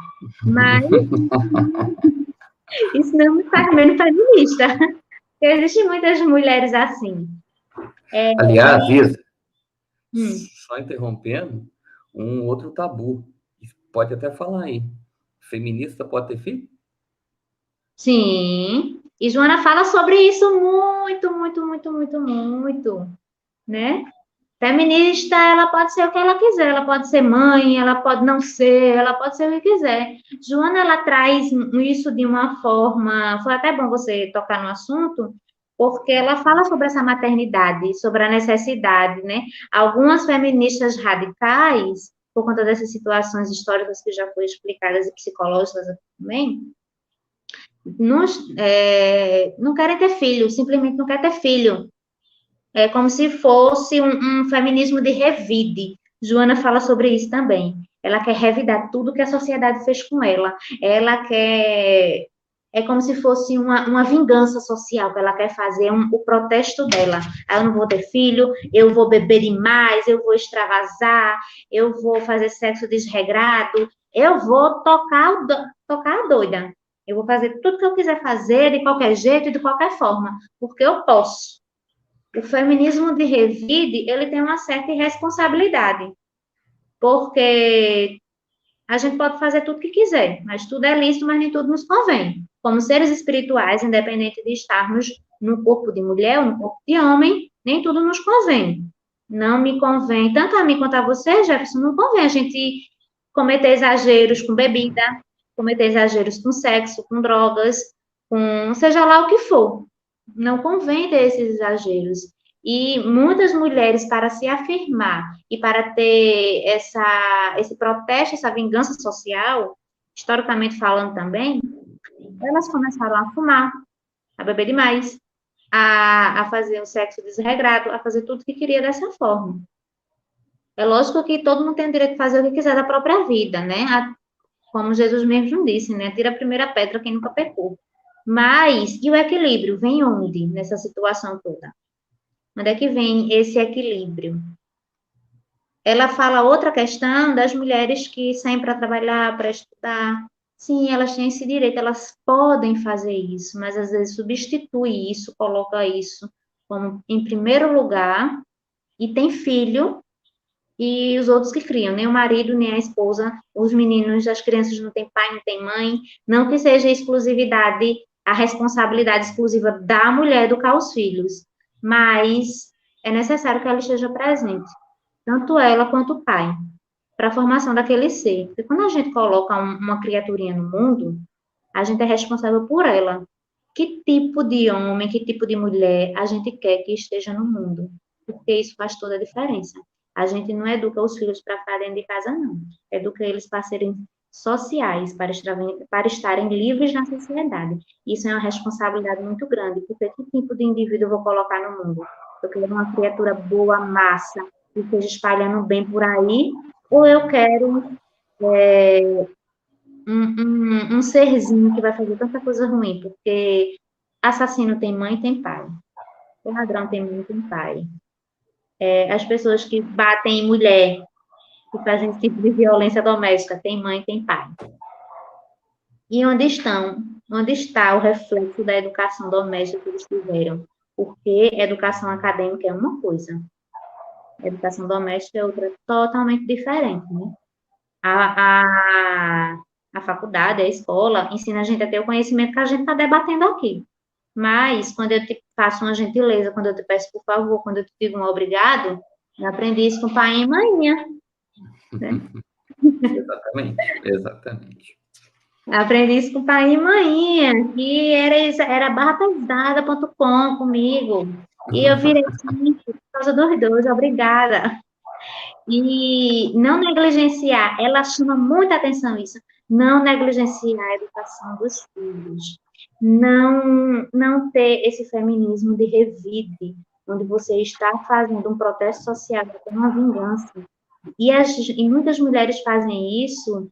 Mas isso não me faz menos feminista. Existem muitas mulheres assim. Aliás, Isa, Hum. só interrompendo, um outro tabu. Pode até falar aí. Feminista pode ter filho? Sim. E Joana fala sobre isso muito, muito, muito, muito, muito, né? Feminista, ela pode ser o que ela quiser, ela pode ser mãe, ela pode não ser, ela pode ser o que quiser. Joana, ela traz isso de uma forma, foi até bom você tocar no assunto, porque ela fala sobre essa maternidade, sobre a necessidade, né? Algumas feministas radicais, por conta dessas situações históricas que já foram explicadas e psicológicas também, não querem ter filho, simplesmente não quer ter filho. É como se fosse um feminismo de revide. Joana fala sobre isso também. Ela quer revidar tudo que a sociedade fez com ela. Ela quer. É como se fosse uma vingança social que ela quer fazer, o protesto dela. Ah, eu não vou ter filho, eu vou beber demais, eu vou extravasar, eu vou fazer sexo desregrado, eu vou tocar a doida. Eu vou fazer tudo que eu quiser fazer, de qualquer jeito e de qualquer forma, porque eu posso. O feminismo de revide, ele tem uma certa irresponsabilidade, porque a gente pode fazer tudo que quiser, mas tudo é lícito, mas nem tudo nos convém. Como seres espirituais, independente de estarmos no corpo de mulher ou no corpo de homem, nem tudo nos convém. Não me convém, tanto a mim quanto a você, Jefferson, não convém a gente cometer exageros com bebida, cometer exageros com sexo, com drogas, com seja lá o que for. Não convém ter esses exageros. E muitas mulheres, para se afirmar e para ter esse protesto, essa vingança social, historicamente falando também, elas começaram a fumar, a beber demais, a fazer o sexo desregrado, a fazer tudo que queria dessa forma. É lógico que todo mundo tem o direito de fazer o que quiser da própria vida, né? Como Jesus mesmo disse, né? Tira a primeira pedra quem nunca pecou. Mas, e o equilíbrio? Vem onde nessa situação toda? Onde é que vem esse equilíbrio? Ela fala outra questão das mulheres que saem para trabalhar, para estudar. Sim, elas têm esse direito, elas podem fazer isso, mas às vezes substitui isso, coloca isso como em primeiro lugar, e tem filho, e os outros que criam, nem o marido, nem a esposa, os meninos, as crianças não têm pai, não têm mãe, não que seja exclusividade, a responsabilidade exclusiva da mulher educar os filhos, mas é necessário que ela esteja presente, tanto ela quanto o pai, para a formação daquele ser. Porque quando a gente coloca uma criaturinha no mundo, a gente é responsável por ela. Que tipo de homem, que tipo de mulher a gente quer que esteja no mundo? Porque isso faz toda a diferença. A gente não educa os filhos para ficar dentro de casa, não. Educa eles para serem sociais, para estarem livres na sociedade. Isso é uma responsabilidade muito grande, porque que tipo de indivíduo eu vou colocar no mundo? Eu quero uma criatura boa, massa, que esteja espalhando bem por aí, ou eu quero um serzinho que vai fazer tanta coisa ruim, porque assassino tem mãe e tem pai, ladrão tem mãe e tem pai. As pessoas que batem em mulher, que fazem esse tipo de violência doméstica, tem mãe e tem pai. E onde estão? Onde está o reflexo da educação doméstica que eles tiveram? Porque educação acadêmica é uma coisa, educação doméstica é outra totalmente diferente, né? A, a, a faculdade, a escola, ensina a gente a ter o conhecimento que a gente está debatendo aqui. Mas, quando eu te faço uma gentileza, quando eu te peço por favor, quando eu te digo um obrigado, eu aprendi isso com pai e mãe, né? Exatamente, exatamente. Aprendi isso com pai e mãe, que era barrapesada.com comigo. E eu virei assim, por causa dos dois, obrigada. E não negligenciar, ela chama muita atenção isso, não negligenciar a educação dos filhos. Não ter esse feminismo de revide, onde você está fazendo um protesto social, com uma vingança. E muitas mulheres fazem isso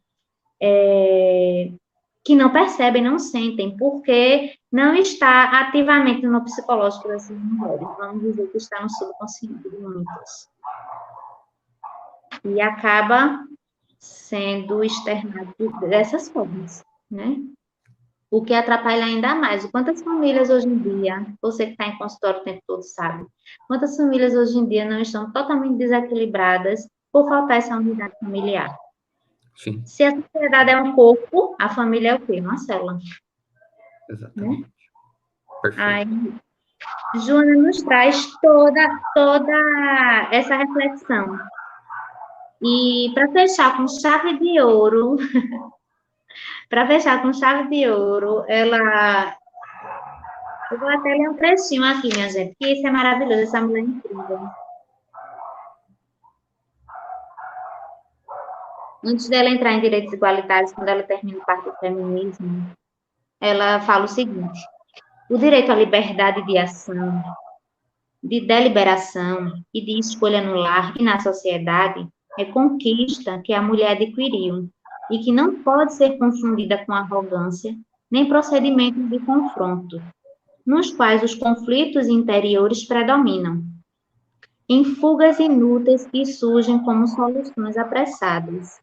que não percebem, não sentem, porque não está ativamente no psicológico dessas mulheres. Vamos dizer que está no subconsciente de muitas. E acaba sendo externado dessas formas, né? O que atrapalha ainda mais. Quantas famílias hoje em dia, você que está em consultório o tempo todo sabe, quantas famílias hoje em dia não estão totalmente desequilibradas por faltar essa unidade familiar? Sim. Se a sociedade é um corpo, a família é o quê? Uma célula. Exatamente. Né? Perfeito. Aí, Joana nos traz toda essa reflexão. E para fechar com chave de ouro, ela. Eu vou até ler um trechinho aqui, minha gente, que isso é maravilhoso, essa mulher é incrível. Antes dela entrar em direitos igualitários, quando ela termina parte do feminismo, ela fala o seguinte: o direito à liberdade de ação, de deliberação e de escolha no lar e na sociedade é conquista que a mulher adquiriu e que não pode ser confundida com arrogância nem procedimentos de confronto, nos quais os conflitos interiores predominam, em fugas inúteis que surgem como soluções apressadas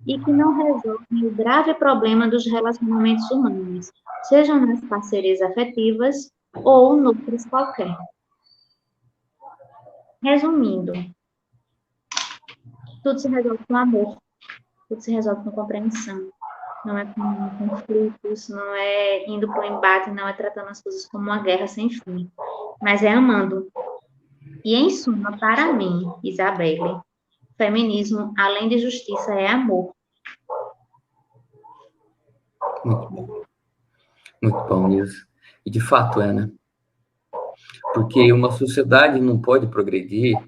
e que não resolvem o grave problema dos relacionamentos humanos, sejam nas parcerias afetivas ou noutras qualquer. Resumindo, tudo se resolve com amor, tudo se resolve com compreensão, não é com conflitos, não é indo para o embate, não é tratando as coisas como uma guerra sem fim, mas é amando. E, em suma, para mim, Isabelle, feminismo, além de justiça, é amor. Muito bom. Muito bom, Isa. E de fato é, né? Porque uma sociedade não pode progredir,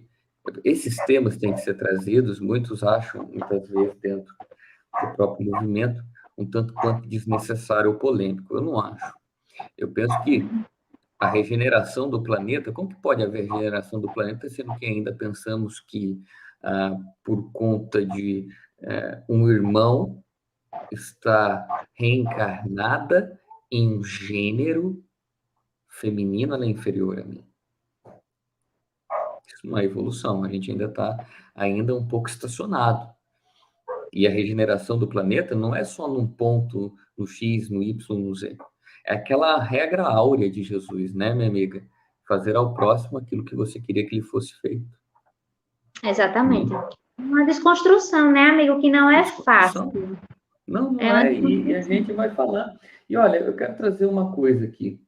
esses temas têm que ser trazidos, muitos acham, muitas vezes, dentro do próprio movimento, um tanto quanto desnecessário ou polêmico. Eu não acho. Eu penso que a regeneração do planeta, como que pode haver regeneração do planeta, sendo que ainda pensamos que, por conta de um irmão, está reencarnada em um gênero feminino, ela é inferior a mim. Isso não é evolução, a gente ainda está um pouco estacionado. E a regeneração do planeta não é só num ponto, no X, no Y, no Z. É aquela regra áurea de Jesus, né, minha amiga? Fazer ao próximo aquilo que você queria que lhe fosse feito. Exatamente. Uma desconstrução, né, amigo, que não é fácil. Não é, e a gente vai falar. E olha, eu quero trazer uma coisa aqui.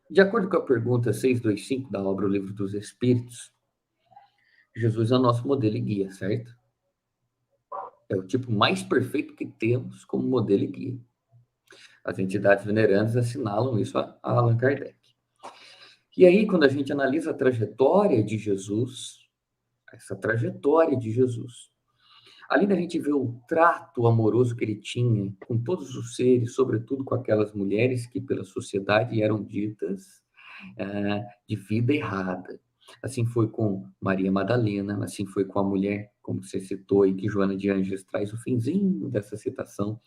De acordo com a pergunta 625 da obra O Livro dos Espíritos, Jesus é o nosso modelo e guia, certo? É o tipo mais perfeito que temos como modelo e guia. As entidades venerantes assinalam isso a Allan Kardec. E aí, quando a gente analisa a trajetória de Jesus, essa trajetória de Jesus, além da gente ver o trato amoroso que ele tinha com todos os seres, sobretudo com aquelas mulheres que pela sociedade eram ditas de vida errada. Assim foi com Maria Madalena, assim foi com a mulher, como você citou, e que Joana de Ângeles traz o finzinho dessa citação,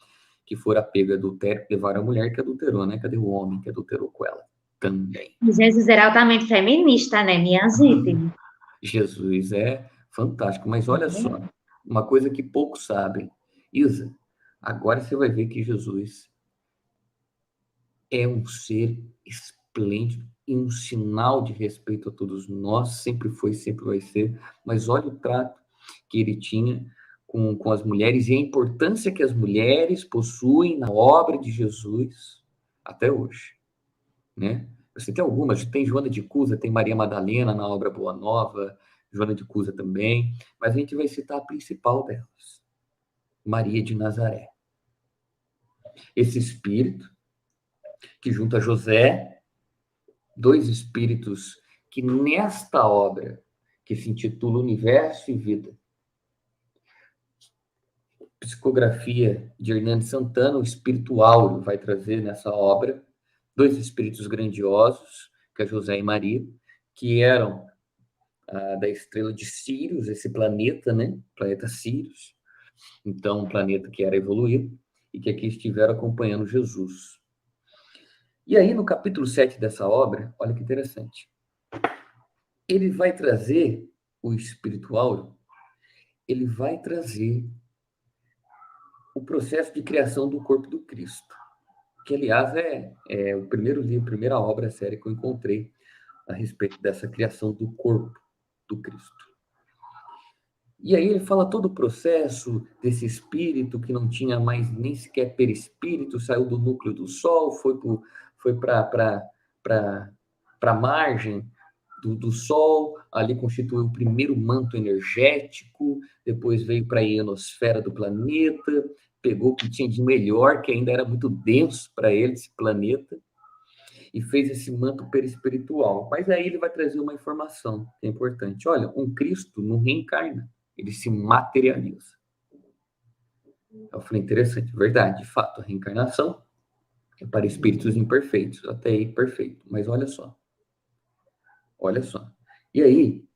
que fora pega adultério, levaram a mulher que adulterou, né? Cadê o homem que adulterou com ela? Também. Jesus era altamente feminista, né? Minha gente. Jesus é fantástico, mas olha só, uma coisa que poucos sabem. Isa, agora você vai ver que Jesus é um ser esplêndido e um sinal de respeito a todos nós, sempre foi, sempre vai ser, mas olha o trato que ele tinha com as mulheres e a importância que as mulheres possuem na obra de Jesus até hoje, né? Você tem algumas, tem Joana de Cusa, tem Maria Madalena na obra Boa Nova, Joana de Cusa também, mas a gente vai citar a principal delas, Maria de Nazaré. Esse espírito que junto a José, dois espíritos que nesta obra, que se intitula Universo e Vida, psicografia de Hernani Santana, o espírito áureo vai trazer nessa obra, dois espíritos grandiosos, que é José e Maria, que eram da estrela de Sirius, esse planeta, né? Planeta Sirius. Então, um planeta que era evoluído e que aqui estiveram acompanhando Jesus. E aí, no capítulo 7 dessa obra, olha que interessante. Ele vai trazer o espiritual, ele vai trazer o processo de criação do corpo do Cristo, que, aliás, é o primeiro livro, a primeira obra séria que eu encontrei a respeito dessa criação do corpo do Cristo. E aí ele fala todo o processo desse espírito que não tinha mais nem sequer perispírito, saiu do núcleo do Sol, foi para a margem do Sol, ali constituiu o primeiro manto energético, depois veio para a ionosfera do planeta, pegou o que tinha de melhor, que ainda era muito denso para ele, esse planeta, e fez esse manto perispiritual. Mas aí ele vai trazer uma informação que é importante. Olha, um Cristo não reencarna, ele se materializa. Eu falei, interessante, verdade, de fato, a reencarnação é para espíritos imperfeitos, até aí perfeito. Mas olha só. E aí,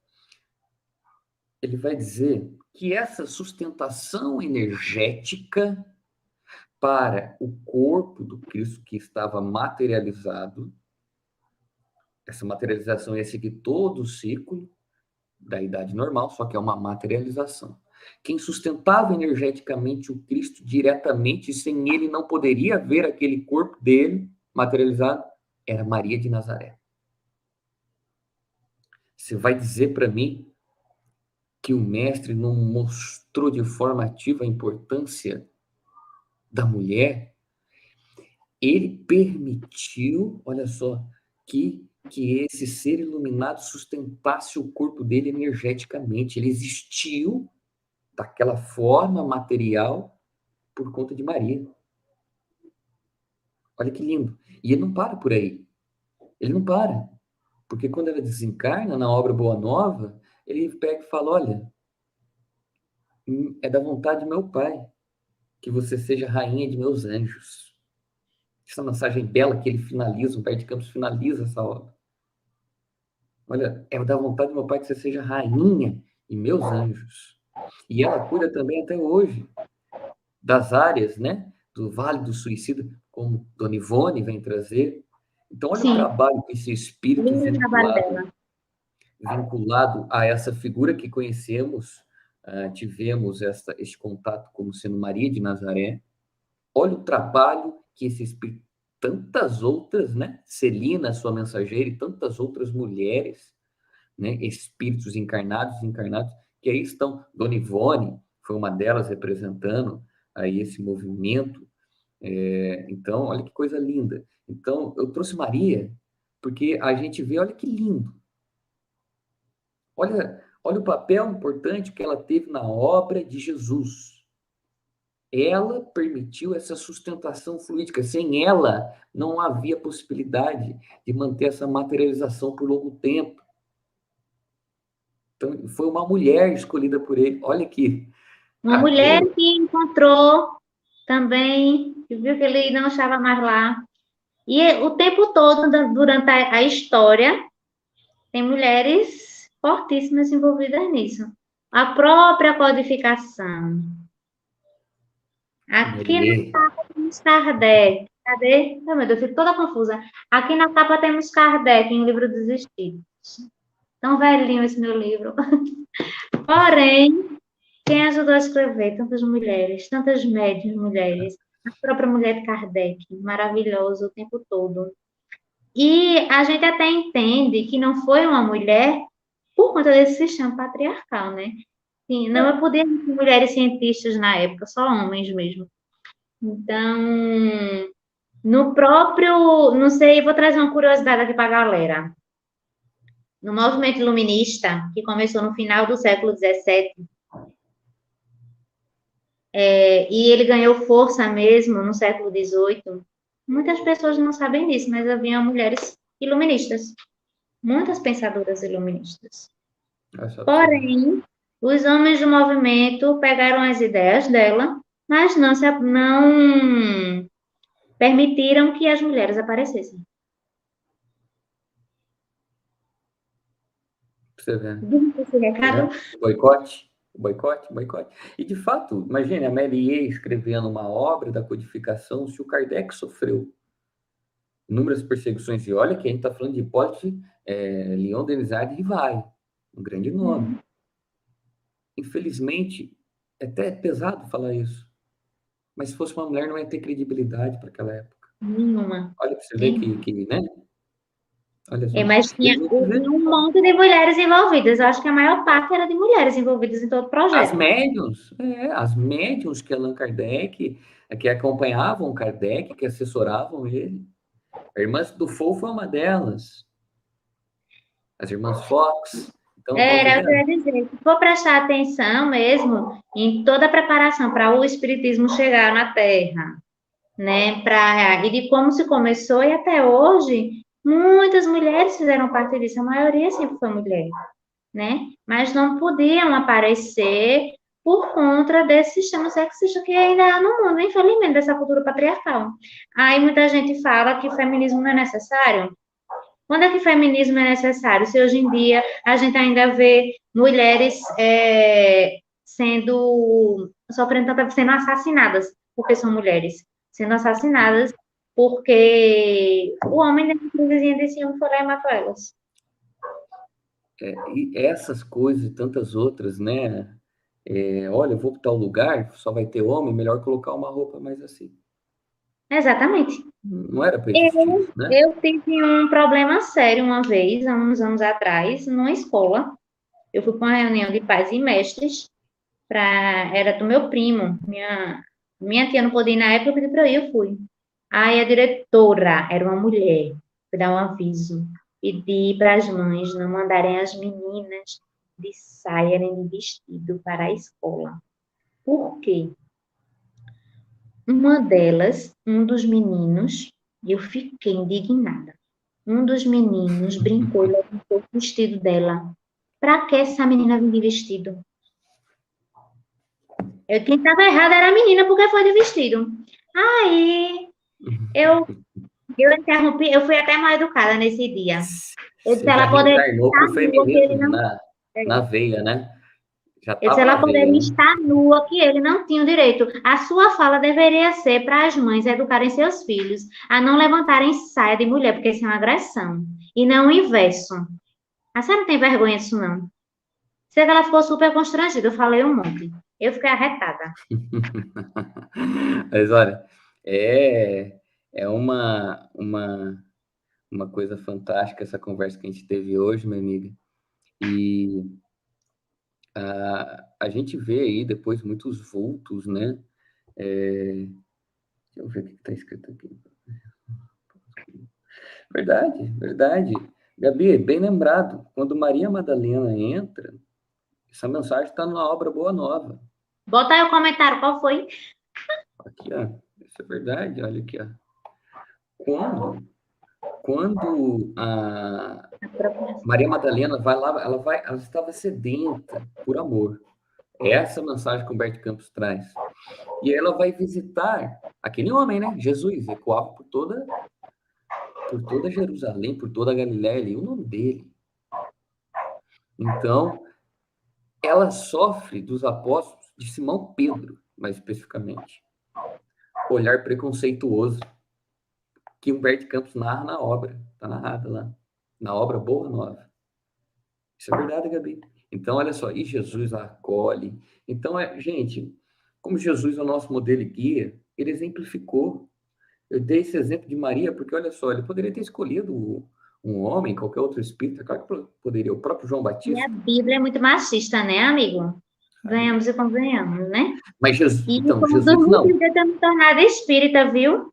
ele vai dizer que essa sustentação energética para o corpo do Cristo que estava materializado, essa materialização ia seguir todo o ciclo da idade normal, só que é uma materialização. Quem sustentava energeticamente o Cristo diretamente, sem ele não poderia ver aquele corpo dele materializado, era Maria de Nazaré. Você vai dizer para mim que o mestre não mostrou de forma ativa a importância da mulher? Ele permitiu, olha só, que esse ser iluminado sustentasse o corpo dele energeticamente. Ele existiu daquela forma material por conta de Maria. Olha que lindo. E ele não para por aí. Ele não para. Porque quando ela desencarna na obra Boa Nova, ele pega e fala: olha, é da vontade do meu pai que você seja rainha de meus anjos. Essa mensagem bela que ele finaliza, o Humberto de Campos finaliza essa obra. Olha, é da vontade do meu pai que você seja rainha e meus anjos. E ela cuida também até hoje das áreas, né, do Vale do Suicida, como Dona Ivone vem trazer. Então, olha o Sim, trabalho que esse espírito lindo o trabalho dela. vinculado a essa figura que conhecemos, tivemos este contato como sendo Maria de Nazaré. Olha o trabalho que esse espírito, tantas outras, né, Celina, sua mensageira, e tantas outras mulheres, né, espíritos encarnados, desencarnados, que aí estão. Dona Ivone foi uma delas representando aí esse movimento. Então, olha que coisa linda. Então, eu trouxe Maria porque a gente vê, olha que lindo. Olha Olha o papel importante que ela teve na obra de Jesus. Ela permitiu essa sustentação fluídica. Sem ela, não havia possibilidade de manter essa materialização por longo tempo. Então, foi uma mulher escolhida por ele. Olha aqui. Uma mulher que encontrou também, que viu que ele não estava mais lá. E o tempo todo, durante a história, tem mulheres fortíssimas envolvidas nisso. A própria codificação. Aqui na Maria. capa temos Kardec. Cadê? Oh, meu Deus, eu fico toda confusa. Aqui na capa temos Kardec, em Livro dos Espíritos. Tão velhinho esse meu livro. Porém, quem ajudou a escrever? Tantas mulheres, tantas médias mulheres. A própria mulher de Kardec, maravilhosa o tempo todo. E a gente até entende que não foi uma mulher por conta desse sistema patriarcal, né? Sim, não podia ter mulheres cientistas na época, só homens mesmo. Então, no próprio, não sei, vou trazer uma curiosidade aqui para a galera. No movimento iluminista, que começou no final do século XVII, e ele ganhou força mesmo no século XVIII, muitas pessoas não sabem disso, mas havia mulheres iluministas, muitas pensadoras iluministas. Porém, os homens do movimento pegaram as ideias dela, mas não permitiram que as mulheres aparecessem. Você vê. Esse recado? Boicote, boicote, boicote. E, de fato, imagine a Méliès escrevendo uma obra da codificação, se o Kardec sofreu inúmeras perseguições, e olha que a gente está falando de Hipólite, Leon Denis Rivail, um grande nome. Infelizmente, é até pesado falar isso, mas se fosse uma mulher não ia ter credibilidade para aquela época. Nenhuma. Olha para você ver que, né? Olha só. Mas tinha um monte de mulheres envolvidas. Eu acho que a maior parte era de mulheres envolvidas em todo o projeto. As médiums que Allan Kardec, que acompanhavam Kardec, que assessoravam ele. A irmã do Fou foi uma delas. As irmãs Fox. Então, Era o que eu ia dizer. Se for prestar atenção mesmo em toda a preparação para o espiritismo chegar na Terra, né? E de como se começou e até hoje, muitas mulheres fizeram parte disso. A maioria sempre foi mulher, né? Mas não podiam aparecer por conta desse sistema sexista que ainda há no mundo, infelizmente, dessa cultura patriarcal. Aí muita gente fala que o feminismo não é necessário. Quando é que o feminismo é necessário? Se hoje em dia a gente ainda vê mulheres sendo assassinadas porque são mulheres, sendo assassinadas porque o homem da vizinha desse homem foi lá e matou elas. E essas coisas e tantas outras, né? Olha, eu vou para tal lugar, só vai ter homem, melhor colocar uma roupa mais assim. Exatamente. Não era para existir isso, né? Eu tive um problema sério uma vez, há uns anos atrás, numa escola. Eu fui para uma reunião de pais e mestres, era do meu primo. Minha tia não podia ir na época, eu pedi para eu fui. Aí a diretora era uma mulher, fui dar um aviso, pedi para as mães não mandarem as meninas de saia nem de vestido para a escola. Por quê? Uma delas, um dos meninos, e eu fiquei indignada. Um dos meninos brincou e levantou o vestido dela. Para que essa menina vir de vestido? Quem estava errado era a menina, porque foi de vestido. Aí, eu interrompi, eu fui até mal educada nesse dia. Você já reencarnou pro feminismo na veia, né? Ela poderia estar nua, que ele não tinha o direito. A sua fala deveria ser para as mães educarem seus filhos a não levantarem saia de mulher, porque isso é uma agressão. E não o inverso. A senhora não tem vergonha disso, não? Sei que ela ficou super constrangida, eu falei um monte. Eu fiquei arretada. Mas olha, é uma coisa fantástica essa conversa que a gente teve hoje, minha amiga. E a gente vê aí depois muitos vultos, né? Deixa eu ver o que está escrito aqui. Verdade, verdade. Gabi, bem lembrado, quando Maria Madalena entra, Essa mensagem está na obra Boa Nova. Bota aí o comentário, qual foi? Aqui, ó. Isso é verdade, olha aqui, ó. Quando a Maria Madalena vai lá, ela estava sedenta por amor. É essa mensagem que o Humberto Campos traz. E aí ela vai visitar aquele homem, né? Jesus, ecoava por toda Jerusalém, por toda a Galiléia, e o nome dele. Então, ela sofre dos apóstolos, de Simão Pedro, mais especificamente. Olhar preconceituoso, que Humberto Campos narra na obra. Está narrada lá. Na obra Boa Nova. Isso é verdade, Gabi. Então, olha só, e Jesus a acolhe. Então, gente, como Jesus é o nosso modelo e guia, ele exemplificou. Eu dei esse exemplo de Maria, porque olha só, ele poderia ter escolhido um homem, qualquer outro espírito, claro que poderia, o próprio João E a Batista, Bíblia é muito machista, né, amigo? sabe? Ganhamos e convenhamos, né? Mas Jesus, E então, como Jesus dormir, não. podia ter me tornado espírita, viu?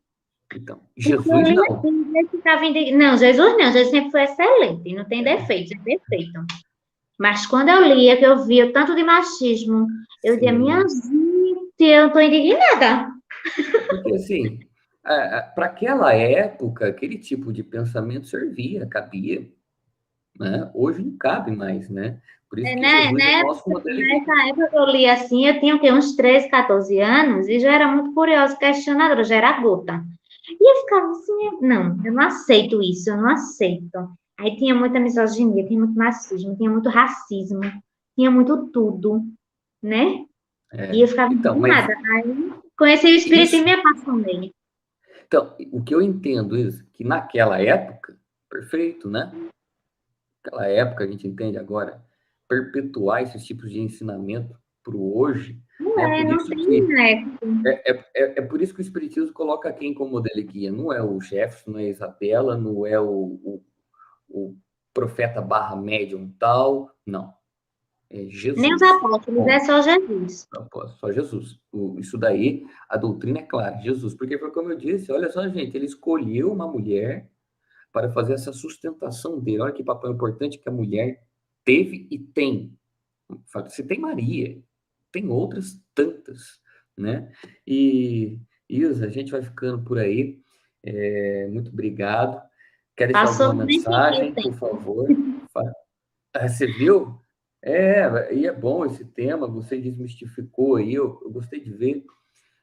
Então, Porque eu Jesus li a não. Bíblia e ficava Não, Jesus não, Jesus sempre foi excelente, não tem defeitos, é perfeito. Mas quando eu lia, que eu via o tanto de machismo, eu dizia, minha Sim. gente, eu estou indignada. Porque, assim, para aquela época, aquele tipo de pensamento servia, cabia, né? Hoje não cabe mais, né? Por isso É, que né, Jesus é o né, nosso modelo e guia. nessa época que eu li assim, eu tinha o quê? Uns 13, 14 anos, e já era muito curiosa, questionadora, já era gota. E eu ficava assim, não, eu não aceito isso, eu não aceito. Aí tinha muita misoginia, tinha muito machismo, tinha muito racismo, tinha muito tudo, né? E eu ficava Então, mas indignada. Aí conheci o Espírito e isso, me apaixonei. então, o que eu entendo isso, que naquela época, perfeito, né? Naquela época, a gente entende agora, perpetuar esses tipos de ensinamento para o hoje, Não né? é, Por não isso tem, que né? é por isso que o Espiritismo coloca quem como modelo e guia. Não é o Jefferson, não é a Isabela, não é o profeta barra médium tal, não. É Nem os Jesus. apóstolos, é Bom, só Jesus. só Jesus. Isso daí, a doutrina é clara, Jesus. Porque foi como eu disse, olha só, gente, ele escolheu uma mulher para fazer essa sustentação dele. Olha que papel importante que a mulher teve e tem. Você tem Maria, tem outras tantas, né? E, Isa, a gente vai ficando por aí. Muito obrigado. Quer deixar Passou alguma nem senti o mensagem, por tempo. favor? Você viu? E é bom esse tema, você desmistificou aí, eu gostei de ver.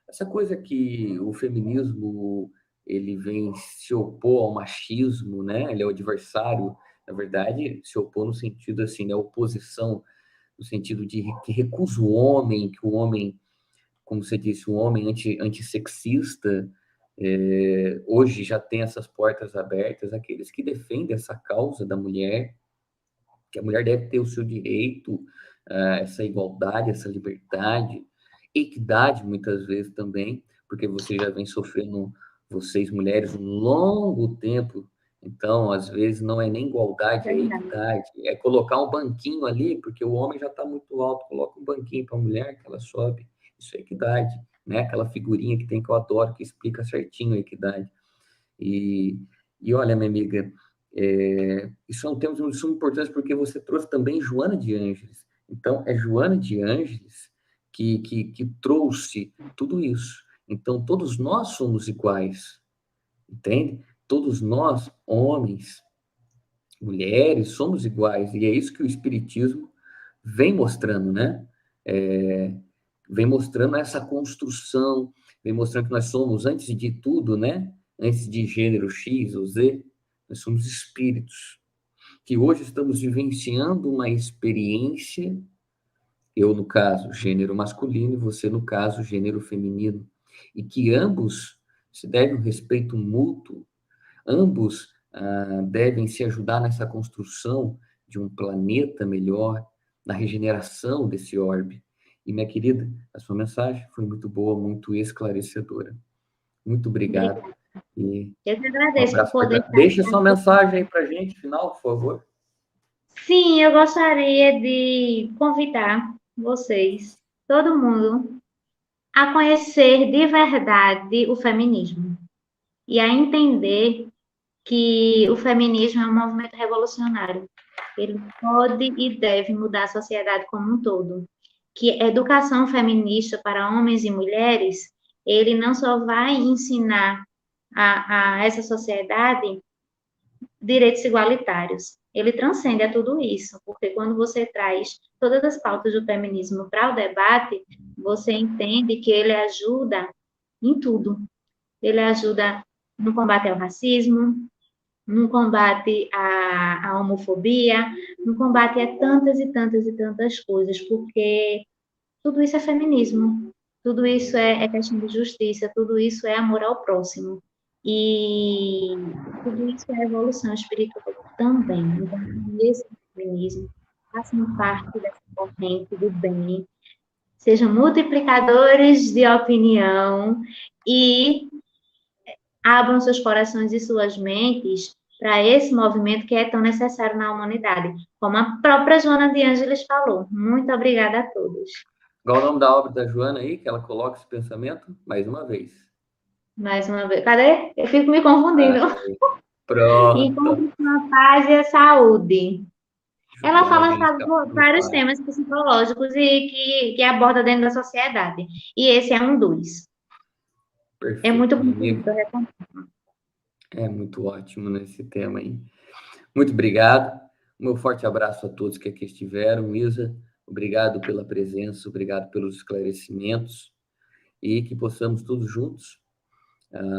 Essa coisa que o feminismo ele vem se opor ao machismo, né? Ele é o adversário, na verdade, se opor no sentido assim, né? Oposição, no sentido de que recusa o homem, que o homem, como você disse, o homem antissexista, hoje já tem essas portas abertas, aqueles que defendem essa causa da mulher, que a mulher deve ter o seu direito, essa igualdade, essa liberdade, equidade muitas vezes também, porque você já vem sofrendo, vocês mulheres, um longo tempo, então às vezes não é nem igualdade, é equidade, é colocar um banquinho ali, porque o homem já está muito alto, coloca um banquinho para a mulher que ela sobe, isso é equidade, né? Aquela figurinha que tem que eu adoro, que explica certinho a equidade. E, e olha, minha amiga, isso é um tema de suma importância porque você trouxe também Joana de Ângeles. Então, é Joana de Ângeles que trouxe tudo isso. Então, todos nós somos iguais, entende? Todos nós, homens, mulheres, somos iguais. E é isso que o Espiritismo vem mostrando, né? É, vem mostrando essa construção, vem mostrando que nós somos, antes de tudo, né? Antes de gênero X ou Z, nós somos espíritos, que hoje estamos vivenciando uma experiência, eu, no caso, gênero masculino, e você, no caso, gênero feminino, e que ambos se devem um respeito mútuo, ambos devem se ajudar nessa construção de um planeta melhor, na regeneração desse orbe. E, minha querida, a sua mensagem foi muito boa, muito esclarecedora. Muito obrigado. Obrigada. E Eu que um agradeço por abraço. poder estar Deixa sua aqui. mensagem aí para a gente, final, por favor. Sim, eu gostaria de convidar vocês, todo mundo, a conhecer de verdade o feminismo e a entender que o feminismo é um movimento revolucionário. Ele pode e deve mudar a sociedade como um todo. Que educação feminista para homens e mulheres, ele não só vai ensinar a essa sociedade direitos igualitários. Ele transcende a tudo isso, porque quando você traz todas as pautas do feminismo para o debate, você entende que ele ajuda em tudo. Ele ajuda no combate ao racismo, no combate à homofobia, no combate a tantas e tantas e tantas coisas, porque tudo isso é feminismo, tudo isso é questão de justiça, tudo isso é amor ao próximo. E tudo isso é evolução espiritual também. Então, esse feminismo façam parte dessa corrente do bem, sejam multiplicadores de opinião e abram seus corações e suas mentes para esse movimento que é tão necessário na humanidade, como a própria Joana de Ângeles falou. Muito obrigada a todos. Qual o nome da obra da Joana aí, que ela coloca esse pensamento? Mais uma vez. Mais uma vez. Cadê? Eu fico me confundindo. Pronto. Encontre a paz e a saúde. Ela Joana fala Ângeles, sobre capítulo vários 4. temas psicológicos e que aborda dentro da sociedade. E esse é um dos. É Perfeito, muito minha bonito. amiga. É muito ótimo nesse tema aí. Muito obrigado. Um meu forte abraço a todos que aqui estiveram. Isa, obrigado pela presença, obrigado pelos esclarecimentos e que possamos todos juntos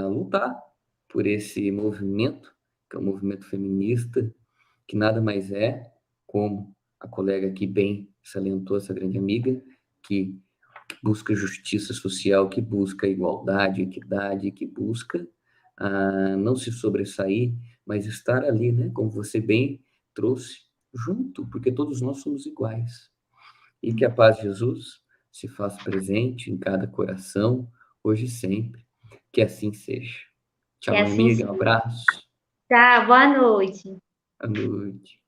lutar por esse movimento, que é um movimento feminista, que nada mais é, como a colega aqui bem salientou, essa grande amiga, que busca justiça social, que busca igualdade, equidade, que busca não se sobressair, mas estar ali, né? Como você bem trouxe, junto, porque todos nós somos iguais. E que a paz de Jesus se faça presente em cada coração, hoje e sempre. Que assim seja. Que Tchau, minha assim amiga. Um seja. abraço. Tá, boa noite. Boa noite.